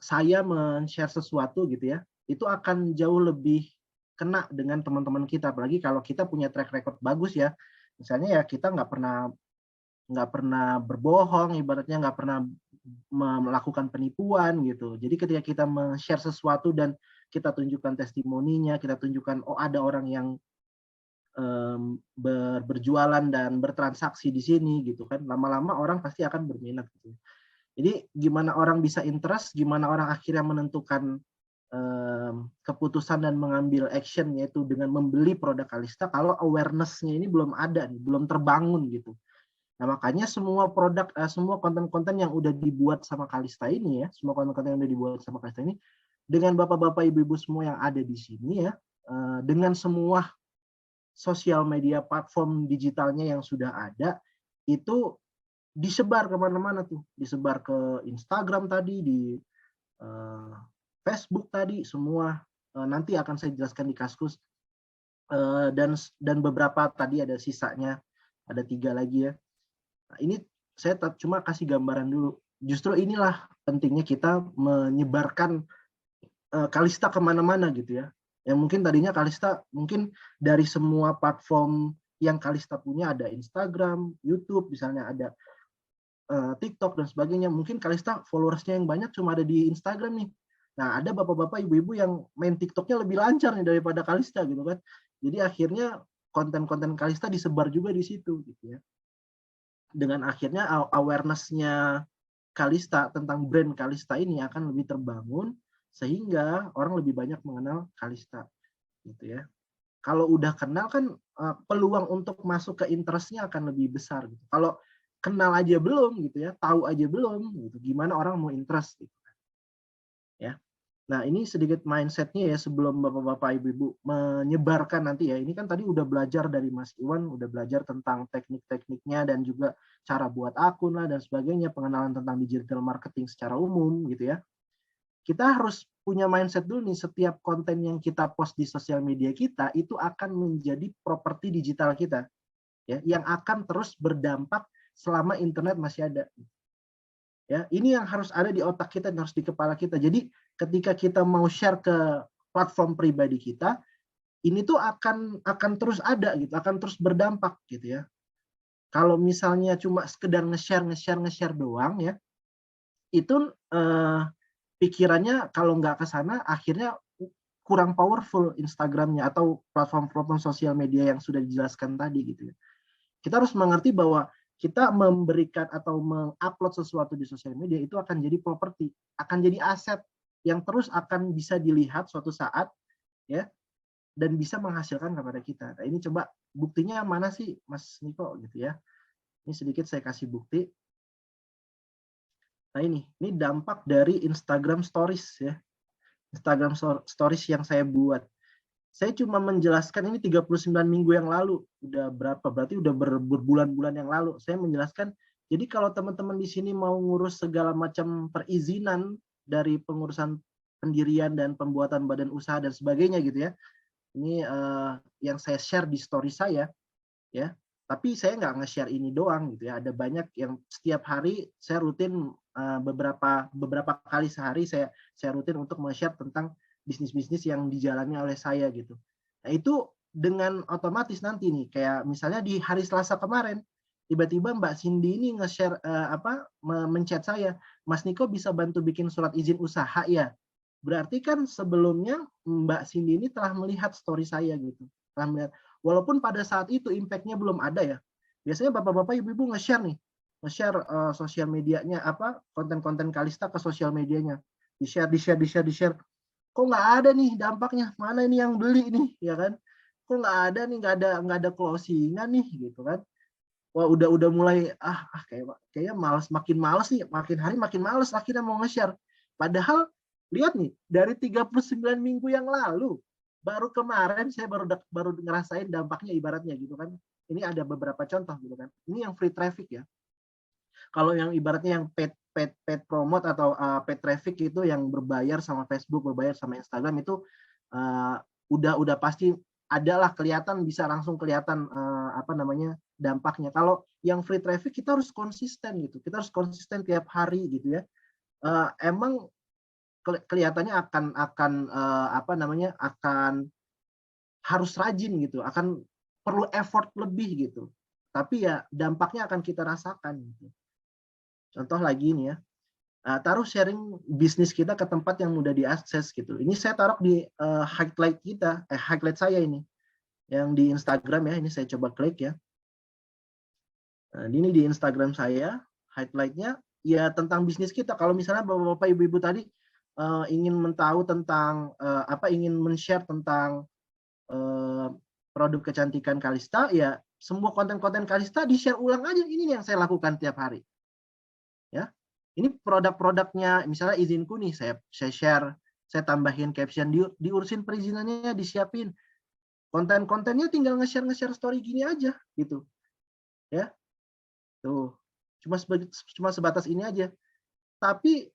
saya men-share sesuatu gitu ya, itu akan jauh lebih kena dengan teman-teman kita, apalagi kalau kita punya track record bagus ya. Misalnya ya kita nggak pernah berbohong, ibaratnya nggak pernah melakukan penipuan gitu. Jadi ketika kita men-share sesuatu dan kita tunjukkan testimoninya, kita tunjukkan oh ada orang yang berjualan dan bertransaksi di sini gitu kan, lama-lama orang pasti akan berminat gitu. Jadi gimana orang bisa interest, gimana orang akhirnya menentukan keputusan dan mengambil action yaitu dengan membeli produk Kalista kalau awareness-nya ini belum ada nih, belum terbangun gitu. Nah, makanya semua produk, semua konten-konten yang udah dibuat sama Kalista ini ya, semua konten-konten yang udah dibuat sama Kalista ini, dengan bapak-bapak, ibu-ibu semua yang ada di sini ya, dengan semua sosial media platform digitalnya yang sudah ada, itu disebar kemana-mana tuh, disebar ke Instagram tadi, di Facebook tadi, semua nanti akan saya jelaskan di Kaskus, dan beberapa tadi ada sisanya, ada 3 lagi ya. Nah, ini saya cuma kasih gambaran dulu. Justru inilah pentingnya kita menyebarkan Kalista kemana-mana gitu ya. Yang mungkin tadinya Kalista mungkin dari semua platform yang Kalista punya, ada Instagram, YouTube, misalnya ada TikTok dan sebagainya. Mungkin Kalista followersnya yang banyak cuma ada di Instagram nih. Nah, ada bapak-bapak, ibu-ibu yang main TikToknya lebih lancar nih daripada Kalista gitu kan. Jadi akhirnya konten-konten Kalista disebar juga di situ gitu ya. Dengan akhirnya awareness-nya Kalista tentang brand Kalista ini akan lebih terbangun sehingga orang lebih banyak mengenal Kalista gitu ya. Kalau udah kenal kan peluang untuk masuk ke interest-nya akan lebih besar gitu. Kalau kenal aja belum gitu ya, tahu aja belum gitu, gimana orang mau interest gitu ya. Nah, ini sedikit mindset-nya ya sebelum bapak-bapak, ibu-ibu menyebarkan nanti ya. Ini kan tadi udah belajar dari Mas Iwan, udah belajar tentang teknik-tekniknya dan juga cara buat akun lah dan sebagainya, pengenalan tentang digital marketing secara umum gitu ya. Kita harus punya mindset dulu nih, setiap konten yang kita post di sosial media kita itu akan menjadi properti digital kita ya, yang akan terus berdampak selama internet masih ada. Ya, ini yang harus ada di otak kita dan harus di kepala kita. Jadi ketika kita mau share ke platform pribadi kita, ini tuh akan terus ada gitu, akan terus berdampak gitu ya. Kalau misalnya cuma sekedar nge-share doang ya, itu pikirannya kalau nggak ke sana akhirnya kurang powerful Instagramnya atau platform-platform sosial media yang sudah dijelaskan tadi gitu ya. Kita harus mengerti bahwa kita memberikan atau mengupload sesuatu di sosial media itu akan jadi properti, akan jadi aset yang terus akan bisa dilihat suatu saat ya, dan bisa menghasilkan kepada kita. Nah, ini coba buktinya mana sih Mas Niko gitu ya. Ini sedikit saya kasih bukti. Nah, ini dampak dari Instagram Stories ya. Instagram Stories yang saya buat. Saya cuma menjelaskan ini 39 minggu yang lalu. Udah berapa? Berarti udah berbulan-bulan yang lalu. Saya menjelaskan, jadi kalau teman-teman di sini mau ngurus segala macam perizinan dari pengurusan pendirian dan pembuatan badan usaha dan sebagainya gitu ya. Ini yang saya share di story saya ya. Tapi saya nggak nge-share ini doang gitu ya. Ada banyak yang setiap hari saya rutin beberapa kali sehari saya rutin untuk nge-share tentang bisnis-bisnis yang dijalani oleh saya gitu. Nah, itu dengan otomatis nanti nih, kayak misalnya di hari Selasa kemarin, tiba-tiba Mbak Cindy ini nge-share men-chat saya, Mas Niko bisa bantu bikin surat izin usaha ya. Berarti kan sebelumnya Mbak Cindy ini telah melihat story saya gitu. Telah melihat, walaupun pada saat itu impact-nya belum ada ya. Biasanya bapak-bapak, ibu-ibu nge-share nih, nge-share sosial medianya konten-konten Kalista ke sosial medianya. Di-share. kok nggak ada nih dampaknya, mana ini yang beli nih, ya kan? Kok nggak ada nih, nggak ada closingan nih, gitu kan? Wah, udah mulai kayaknya makin malas nih, makin hari makin malas akhirnya mau nge-share. Padahal lihat nih, dari 39 minggu yang lalu, baru kemarin saya baru ngerasain dampaknya ibaratnya gitu kan. Ini ada beberapa contoh gitu kan. Ini yang free traffic ya. Kalau yang ibaratnya yang paid promote atau paid traffic itu yang berbayar sama Facebook, berbayar sama Instagram itu udah pasti adalah kelihatan, bisa langsung kelihatan dampaknya. Kalau yang free traffic kita harus konsisten gitu. Kita harus konsisten tiap hari gitu ya. Emang kelihatannya akan harus rajin gitu, akan perlu effort lebih gitu. Tapi ya dampaknya akan kita rasakan gitu. Contoh lagi nih ya, taruh sharing bisnis kita ke tempat yang mudah diakses gitu. Ini saya taruh di highlight saya ini, yang di Instagram ya. Ini saya coba klik ya. Nah, ini di Instagram saya, highlightnya ya tentang bisnis kita. Kalau misalnya bapak-bapak, ibu-ibu tadi ingin mentahu tentang ingin men-share tentang produk kecantikan Kalista, ya semua konten-konten Kalista di-share ulang aja. Ini yang saya lakukan tiap hari. Ya, ini produk-produknya, misalnya izinku nih, saya share, saya tambahin caption, diurusin perizinannya, disiapin. Konten-kontennya tinggal nge-share story gini aja gitu. Ya. Tuh. Cuma sebatas ini aja. Tapi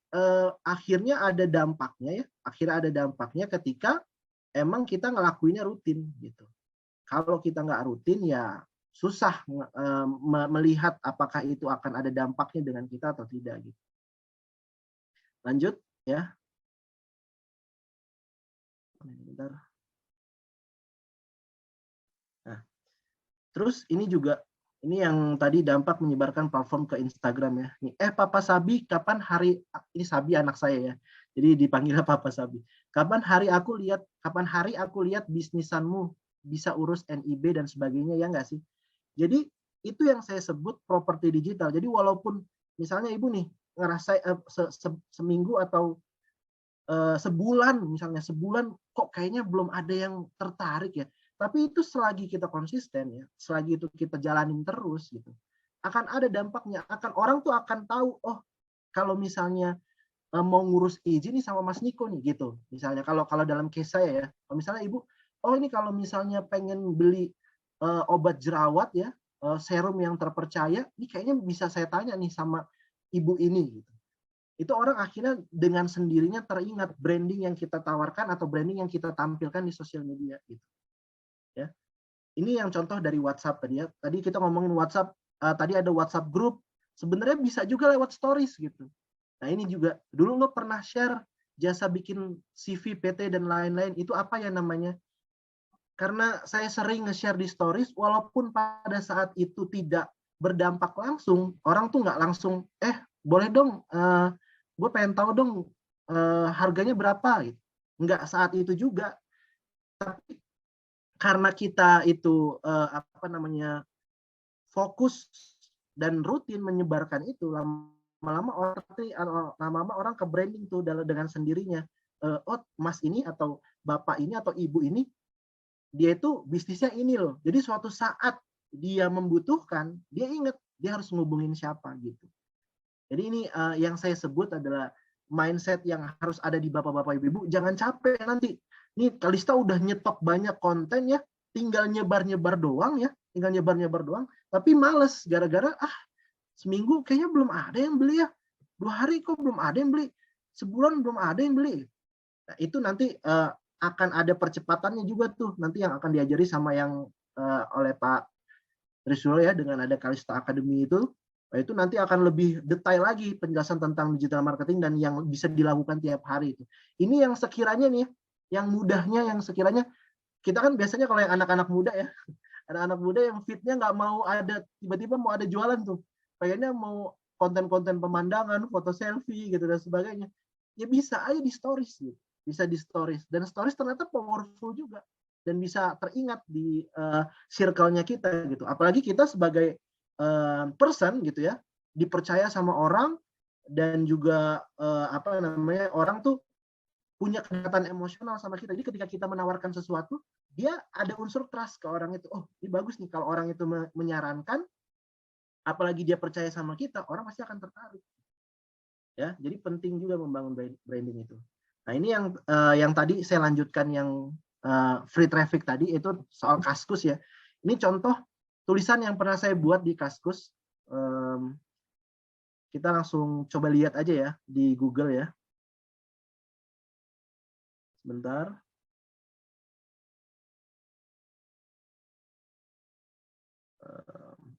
akhirnya ada dampaknya ya. Akhirnya ada dampaknya ketika emang kita ngelakuinnya rutin gitu. Kalau kita nggak rutin ya susah melihat apakah itu akan ada dampaknya dengan kita atau tidak gitu. Lanjut ya. Bentar. Nah, terus ini juga, ini yang tadi dampak menyebarkan platform ke Instagram ya. Nih, Papa Sabi, kapan hari, ini Sabi anak saya ya. Jadi dipanggilnya Papa Sabi. Kapan hari aku lihat bisnisanmu bisa urus NIB dan sebagainya, ya nggak sih? Jadi itu yang saya sebut properti digital. Jadi walaupun misalnya ibu nih ngerasa seminggu atau sebulan, misalnya sebulan kok kayaknya belum ada yang tertarik ya. Tapi itu selagi kita konsisten ya, selagi itu kita jalanin terus gitu, akan ada dampaknya. Orang tuh akan tahu, oh kalau misalnya mau ngurus izin nih sama Mas Niko nih gitu. Misalnya kalau dalam case saya ya, kalau misalnya ibu, oh ini kalau misalnya pengen beli obat jerawat ya, serum yang terpercaya, ini kayaknya bisa saya tanya nih sama ibu ini gitu. Itu orang akhirnya dengan sendirinya teringat branding yang kita tawarkan atau branding yang kita tampilkan di sosial media gitu. Ya. Ini yang contoh dari WhatsApp tadi ya. Tadi kita ngomongin WhatsApp, tadi ada WhatsApp group, sebenarnya bisa juga lewat stories gitu. Nah, ini juga dulu lo pernah share jasa bikin CV, PT dan lain-lain, itu apa ya namanya? Karena saya sering nge-share di stories, walaupun pada saat itu tidak berdampak langsung, orang tuh nggak langsung, boleh dong, gue pengen tahu dong harganya berapa. Gitu. Nggak saat itu juga. Tapi karena kita itu fokus dan rutin menyebarkan itu, lama-lama orang ke branding tuh dengan sendirinya. Oh, Mas ini atau Bapak ini atau Ibu ini, dia itu bisnisnya ini loh. Jadi suatu saat dia membutuhkan, dia ingat dia harus ngubungin siapa gitu. Jadi ini yang saya sebut adalah mindset yang harus ada di bapak-bapak ibu-ibu. Jangan capek nanti. Ini Kalista udah nyetok banyak konten ya, tinggal nyebar-nyebar doang ya, tapi males gara-gara seminggu kayaknya belum ada yang beli ya. 2 hari kok belum ada yang beli. Sebulan belum ada yang beli. Nah, itu nanti akan ada percepatannya juga tuh nanti yang akan diajari sama yang oleh Pak Trisula ya, dengan ada Kalista Academy itu. Nah, itu nanti akan lebih detail lagi penjelasan tentang digital marketing dan yang bisa dilakukan tiap hari itu. Ini yang sekiranya nih, yang mudahnya, yang sekiranya kita kan biasanya kalau yang anak-anak muda ya, anak-anak muda yang fitnya nggak mau ada, tiba-tiba mau ada jualan tuh, pengennya mau konten-konten pemandangan, foto selfie gitu dan sebagainya. Ya bisa aja di stories gitu. Bisa di stories, dan stories ternyata powerful juga dan bisa teringat di circle-nya kita gitu. Apalagi kita sebagai person gitu ya, dipercaya sama orang dan juga orang tuh punya kedekatan emosional sama kita. Jadi ketika kita menawarkan sesuatu, dia ada unsur trust ke orang itu. Oh, ini bagus nih kalau orang itu menyarankan, apalagi dia percaya sama kita, orang pasti akan tertarik. Ya, jadi penting juga membangun branding itu. Nah, ini yang tadi saya lanjutkan yang free traffic tadi itu soal Kaskus ya. Ini contoh tulisan yang pernah saya buat di Kaskus. Kita langsung coba lihat aja ya di Google ya. Sebentar.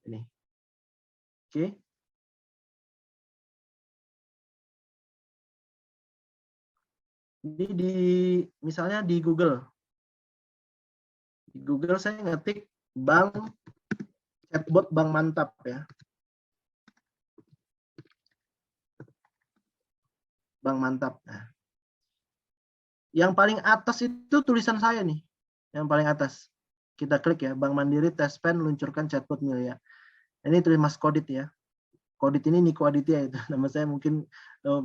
Ini. Oke. Ini misalnya di Google. Di Google saya ngetik chatbot Bank Mantap ya. Bank Mantap. Nah, yang paling atas itu tulisan saya nih. Yang paling atas. Kita klik ya, Bank Mandiri Tespen luncurkan chatbot Milya. Ini tulis Mas Kodit ya. Kodit ini Niko Aditya itu. Nama saya mungkin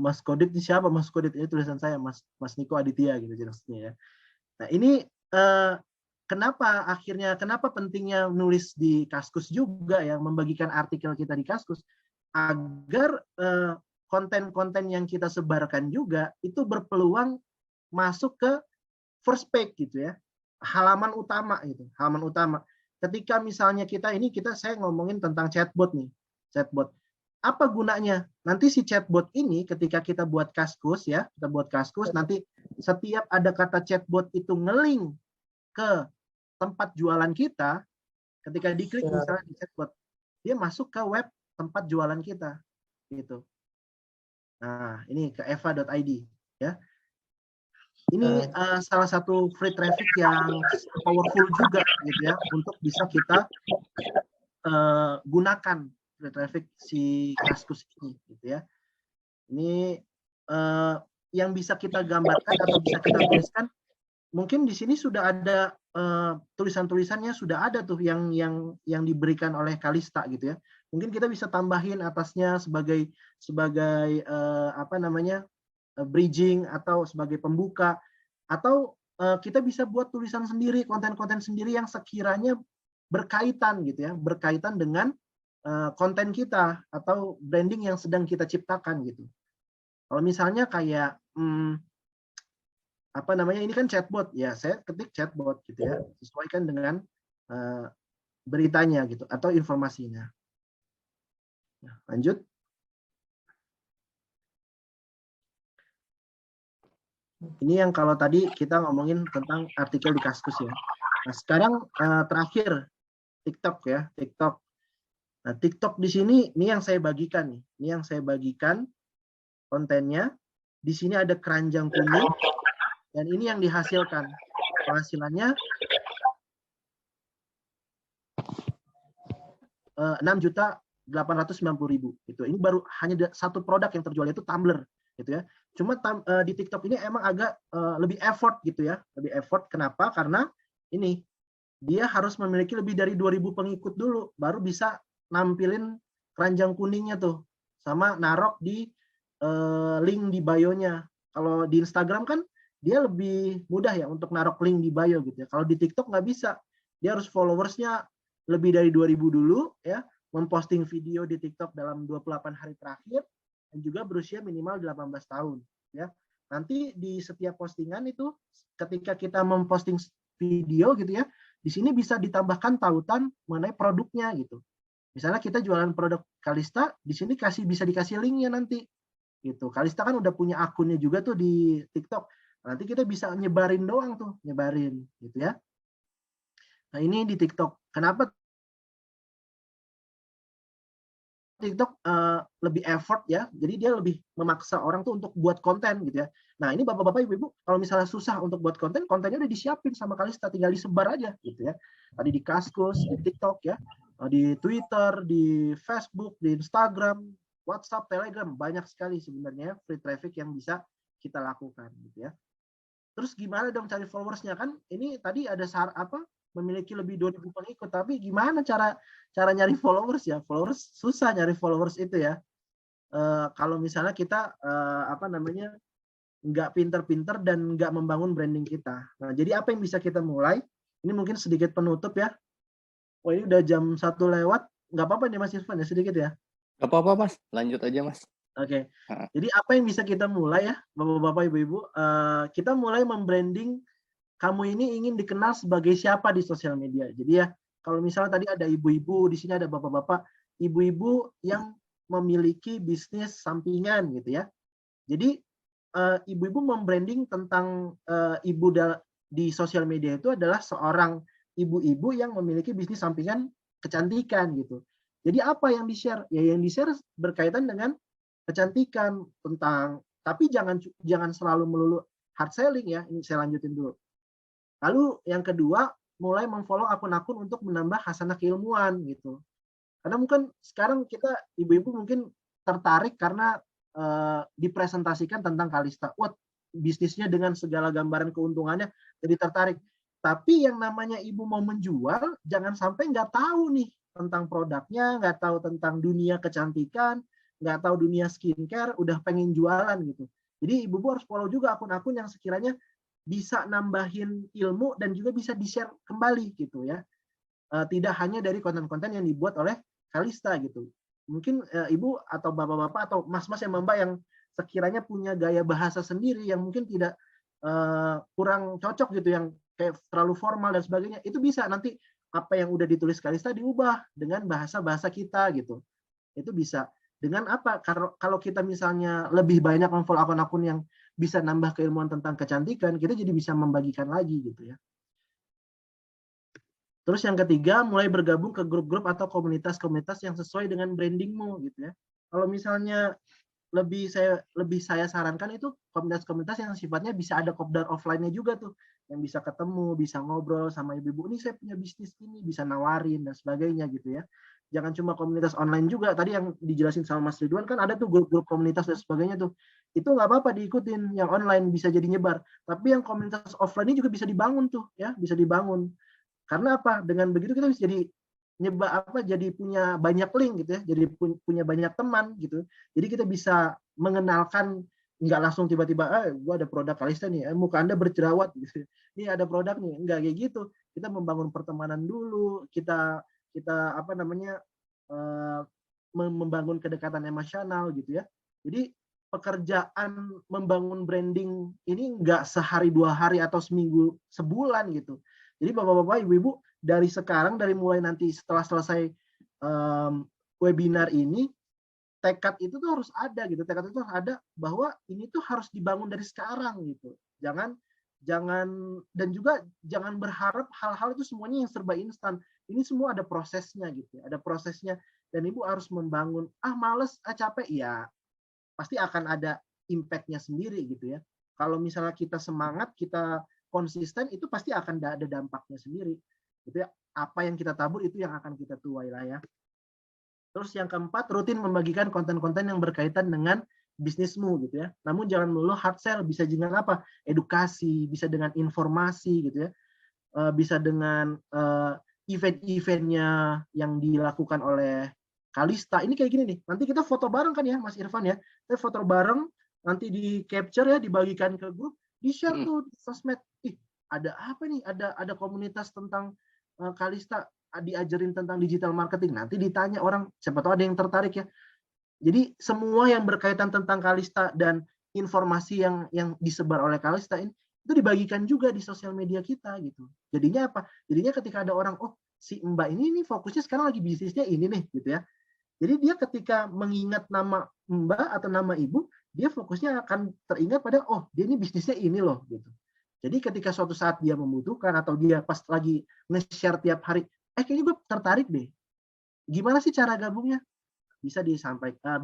Mas Kodit ini siapa Mas Kodit? Ini tulisan saya Mas Niko Aditya gitu maksudnya ya. Nah, ini kenapa pentingnya nulis di Kaskus juga ya, membagikan artikel kita di Kaskus agar konten-konten yang kita sebarkan juga itu berpeluang masuk ke first page gitu ya. Halaman utama gitu, halaman utama. Ketika misalnya saya ngomongin tentang chatbot nih. Chatbot. Apa gunanya? Nanti si chatbot ini ketika kita buat Kaskus ya, kita buat Kaskus nanti setiap ada kata chatbot itu nge-link ke tempat jualan kita, ketika diklik misalnya di chatbot, dia masuk ke web tempat jualan kita gitu. Nah, ini ke eva.id ya. Ini salah satu free traffic yang powerful juga gitu ya, untuk bisa kita gunakan free traffic si Kaskus ini gitu ya. Ini yang bisa kita gambarkan atau bisa kita tuliskan, mungkin di sini sudah ada tulisan-tulisannya sudah ada tuh yang diberikan oleh Kalista gitu ya. Mungkin kita bisa tambahin atasnya sebagai bridging atau sebagai pembuka, atau kita bisa buat tulisan sendiri, konten-konten sendiri yang sekiranya berkaitan gitu ya, berkaitan dengan konten kita atau branding yang sedang kita ciptakan gitu. Kalau misalnya kayak ini kan chatbot ya, saya ketik chatbot gitu ya, sesuaikan dengan beritanya gitu atau informasinya. Nah, lanjut. Ini yang kalau tadi kita ngomongin tentang artikel di Kaskus ya. Nah, sekarang terakhir TikTok ya, TikTok. Nah, TikTok di sini ini yang saya bagikan nih. Ini yang saya bagikan kontennya. Di sini ada keranjang kuning dan ini yang dihasilkan. Penghasilannya 6.890.000 gitu. Ini baru hanya satu produk yang terjual, yaitu tumbler gitu ya. Cuma di TikTok ini emang agak lebih effort gitu ya, lebih effort. Kenapa? Karena ini dia harus memiliki lebih dari 2.000 pengikut dulu, baru bisa nampilin keranjang kuningnya tuh, sama narok di link di bio-nya. Kalau di Instagram kan dia lebih mudah ya untuk narok link di bio gitu ya. Kalau di TikTok nggak bisa, dia harus followersnya lebih dari 2.000 dulu ya, memposting video di TikTok dalam 28 hari terakhir, dan juga berusia minimal 18 tahun ya. Nanti di setiap postingan itu ketika kita memposting video gitu ya, di sini bisa ditambahkan tautan mengenai produknya gitu. Misalnya kita jualan produk Kalista, di sini bisa dikasih linknya nanti gitu. Kalista kan udah punya akunnya juga tuh di TikTok. Nanti kita bisa nyebarin doang tuh, nyebarin gitu ya. Nah, ini di TikTok. Kenapa TikTok lebih effort ya, jadi dia lebih memaksa orang tuh untuk buat konten gitu ya. Nah, ini bapak-bapak, ibu-ibu, kalau misalnya susah untuk buat konten, kontennya udah disiapin sama Kalista, tinggal disebar aja gitu ya. Tadi di Kaskus, di TikTok ya, di Twitter, di Facebook, di Instagram, WhatsApp, Telegram, banyak sekali sebenarnya free traffic yang bisa kita lakukan gitu ya. Terus gimana dong cari followersnya? Kan ini tadi ada memiliki lebih 2.000 pengikut, tapi gimana cara nyari followers ya? Followers susah nyari followers itu ya. Kalau misalnya kita nggak pinter-pinter dan nggak membangun branding kita. Nah, jadi apa yang bisa kita mulai? Ini mungkin sedikit penutup ya. Oh, ini udah jam 1 lewat. Nggak apa-apa nih Mas Irfan ya, sedikit ya. Gak apa-apa Mas, lanjut aja Mas. Oke. Ha. Jadi apa yang bisa kita mulai ya, Bapak-bapak, Ibu-ibu? Kita mulai membranding kamu ini ingin dikenal sebagai siapa di sosial media. Jadi ya, kalau misalnya tadi ada ibu-ibu, di sini ada bapak-bapak, ibu-ibu yang memiliki bisnis sampingan gitu ya. Jadi ibu-ibu membranding tentang ibu di sosial media itu adalah seorang ibu-ibu yang memiliki bisnis sampingan kecantikan gitu. Jadi apa yang di-share? Ya yang di-share berkaitan dengan kecantikan tentang, tapi jangan selalu melulu hard selling ya. Ini saya lanjutin dulu. Lalu yang kedua, mulai memfollow akun-akun untuk menambah hasanah keilmuan gitu. Karena mungkin sekarang kita ibu-ibu mungkin tertarik karena dipresentasikan tentang Kalista. Wah, bisnisnya dengan segala gambaran keuntungannya, jadi tertarik. Tapi yang namanya ibu mau menjual, jangan sampai nggak tahu nih tentang produknya, nggak tahu tentang dunia kecantikan, nggak tahu dunia skincare, udah pengen jualan gitu. Jadi ibu-ibu harus follow juga akun-akun yang sekiranya bisa nambahin ilmu dan juga bisa di-share kembali gitu ya. Tidak hanya dari konten-konten yang dibuat oleh Kalista gitu. Mungkin ibu atau bapak-bapak atau mas-mas yang mbak yang sekiranya punya gaya bahasa sendiri yang mungkin tidak kurang cocok gitu, yang kayak terlalu formal dan sebagainya, itu bisa nanti apa yang udah ditulis Kalista diubah dengan bahasa-bahasa kita gitu. Itu bisa. Dengan apa? Kalau kita misalnya lebih banyak memfollow akun-akun yang bisa nambah keilmuan tentang kecantikan, kita jadi bisa membagikan lagi gitu ya. Terus yang ketiga, mulai bergabung ke grup-grup atau komunitas-komunitas yang sesuai dengan brandingmu gitu ya. Kalau misalnya lebih saya sarankan itu komunitas-komunitas yang sifatnya bisa ada kopdar offline-nya juga tuh, yang bisa ketemu, bisa ngobrol sama ibu-ibu, ini saya punya bisnis ini, bisa nawarin dan sebagainya gitu ya. Jangan cuma komunitas online juga, tadi yang dijelasin sama Mas Ridwan kan ada tuh grup-grup komunitas dan sebagainya tuh. Itu nggak apa-apa diikutin, yang online bisa jadi nyebar. Tapi yang komunitas offline ini juga bisa dibangun tuh ya, bisa dibangun. Karena apa? Dengan begitu kita bisa jadi punya banyak link gitu ya, jadi punya banyak teman gitu. Jadi kita bisa mengenalkan, nggak langsung tiba-tiba gua ada produk Kalista nih, muka Anda berjerawat gitu. Ini ada produk nih, enggak kayak gitu. Kita membangun pertemanan dulu, kita apa namanya membangun kedekatan emosional gitu ya. Jadi pekerjaan membangun branding ini nggak sehari 2 hari atau seminggu sebulan gitu. Jadi bapak-bapak, ibu-ibu, dari sekarang, dari mulai nanti setelah selesai webinar ini, tekad itu tuh harus ada gitu. Tekad itu harus ada bahwa ini tuh harus dibangun dari sekarang gitu. Jangan dan juga jangan berharap hal-hal itu semuanya yang serba instan. Ini semua ada prosesnya gitu. Ada prosesnya dan ibu harus membangun. Males, capek ya. Pasti akan ada impact-nya sendiri gitu ya. Kalau misalnya kita semangat, kita konsisten, itu pasti akan ada dampaknya sendiri. Gitu ya. Apa yang kita tabur itu yang akan kita tuai lah ya. Terus yang keempat, rutin membagikan konten-konten yang berkaitan dengan bisnismu gitu ya. Namun jangan melulu hard sell, bisa dengan apa? Edukasi, bisa dengan informasi gitu ya. Bisa dengan event-eventnya yang dilakukan oleh Kalista. Ini kayak gini nih. Nanti kita foto bareng kan ya, Mas Irfan ya. Kita foto bareng, nanti di capture ya, dibagikan ke grup, di-share tuh di sosmed. Ada apa nih? Ada komunitas tentang Kalista, diajarin tentang digital marketing. Nanti ditanya orang, siapa tahu ada yang tertarik ya. Jadi semua yang berkaitan tentang Kalista dan informasi yang disebar oleh Kalista ini itu dibagikan juga di sosial media kita gitu. Jadinya apa? Jadinya ketika ada orang, oh si Mbak ini fokusnya sekarang lagi bisnisnya ini nih gitu ya. Jadi dia ketika mengingat nama Mbak atau nama Ibu, dia fokusnya akan teringat pada, oh dia ini bisnisnya ini loh gitu. Jadi ketika suatu saat dia membutuhkan atau dia pas lagi nge-share tiap hari, kayaknya gue tertarik deh. Gimana sih cara gabungnya? Bisa disampaikan,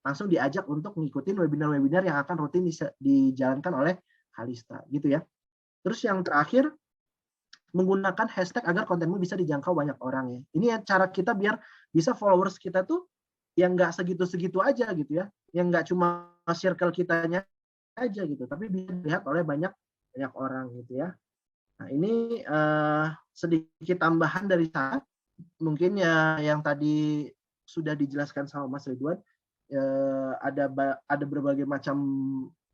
langsung diajak untuk ngikutin webinar-webinar yang akan rutin dijalankan oleh Kalista gitu ya. Terus yang terakhir, menggunakan hashtag agar kontenmu bisa dijangkau banyak orang ya. Ini ya cara kita biar bisa followers kita tuh yang nggak segitu-segitu aja gitu ya, yang nggak cuma circle kitanya aja gitu, tapi bisa dilihat oleh banyak orang gitu ya. Nah ini sedikit tambahan dari saya, mungkin ya yang tadi sudah dijelaskan sama Mas Ridwan, ada berbagai macam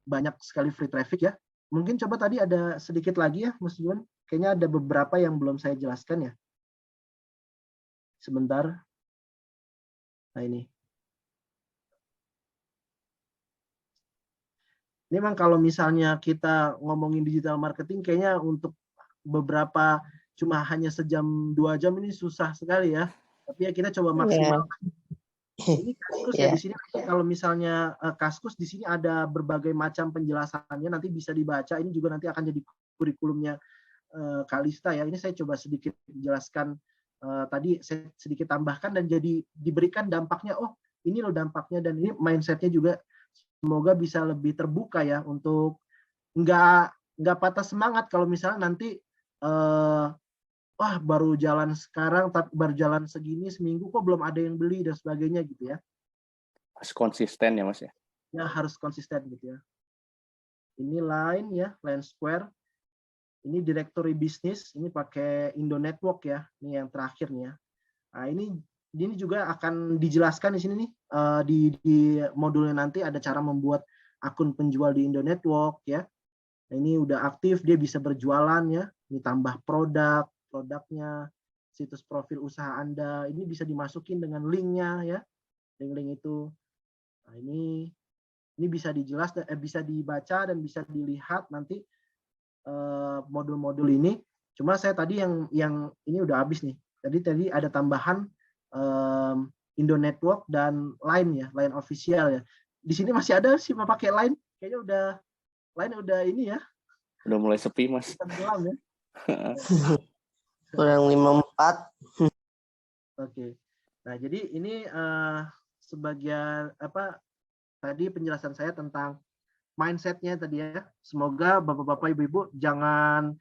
banyak sekali free traffic ya. Mungkin coba tadi ada sedikit lagi ya, Mas Juan. Kayaknya ada beberapa yang belum saya jelaskan ya. Sebentar. Nah ini. Ini memang kalau misalnya kita ngomongin digital marketing, kayaknya untuk beberapa cuma hanya sejam 2 jam ini susah sekali ya. Tapi ya kita coba maksimalkan. Ini Kaskus ya di sini kalau misalnya Kaskus di sini ada berbagai macam penjelasannya, nanti bisa dibaca. Ini juga nanti akan jadi kurikulumnya Kalista ya. Ini saya coba sedikit jelaskan, tadi saya sedikit tambahkan dan jadi diberikan dampaknya. Oh ini loh dampaknya, dan ini mindsetnya juga semoga bisa lebih terbuka ya, untuk nggak patah semangat kalau misalnya nanti wah baru jalan sekarang tapi baru jalan segini seminggu kok belum ada yang beli dan sebagainya gitu ya. Harus konsisten ya Mas ya. Ya harus konsisten gitu ya. Ini Line ya, Line Square. Ini directory bisnis, ini pakai Indo Network ya. Ini yang terakhir nih ya. Nah, ini juga akan dijelaskan di sini nih, di modulnya nanti ada cara membuat akun penjual di Indo Network ya. Nah, ini udah aktif, dia bisa berjualan ya. Ini tambah produknya, situs profil usaha Anda, ini bisa dimasukin dengan linknya ya, link-link itu. Nah, ini bisa bisa dibaca dan bisa dilihat nanti modul-modul ini. Cuma saya tadi yang ini udah habis nih. Tadi ada tambahan Indo Network dan Line ya, Line official ya. Di sini masih ada sih pakai Line, kayaknya Line udah ini ya. Udah mulai sepi Mas. Tenggelam ya. Kurang 54. Oke. Nah, jadi ini sebagian tadi penjelasan saya tentang mindsetnya tadi ya. Semoga Bapak-bapak, Ibu-ibu jangan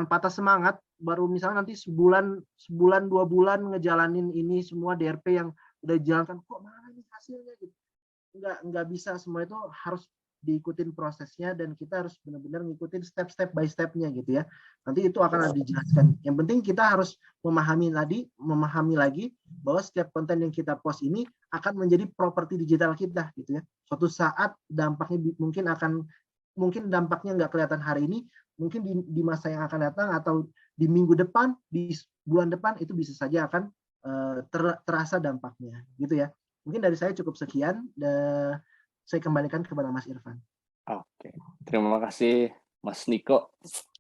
patah semangat baru misalnya nanti sebulan 2 bulan ngejalanin ini semua DRP yang udah dijalankan, kok mana nih hasilnya gitu. Enggak bisa, semua itu harus diikutin prosesnya dan kita harus benar-benar ngikutin step by step-nya gitu ya. Nanti itu akan dijelaskan. Yang penting kita harus memahami lagi bahwa setiap konten yang kita post ini akan menjadi properti digital kita gitu ya. Suatu saat dampaknya mungkin dampaknya nggak kelihatan hari ini, mungkin di masa yang akan datang atau di minggu depan, di bulan depan itu bisa saja akan terasa dampaknya gitu ya. Mungkin dari saya cukup sekian. Saya kembalikan kepada Mas Irfan. Oke. Terima kasih Mas Niko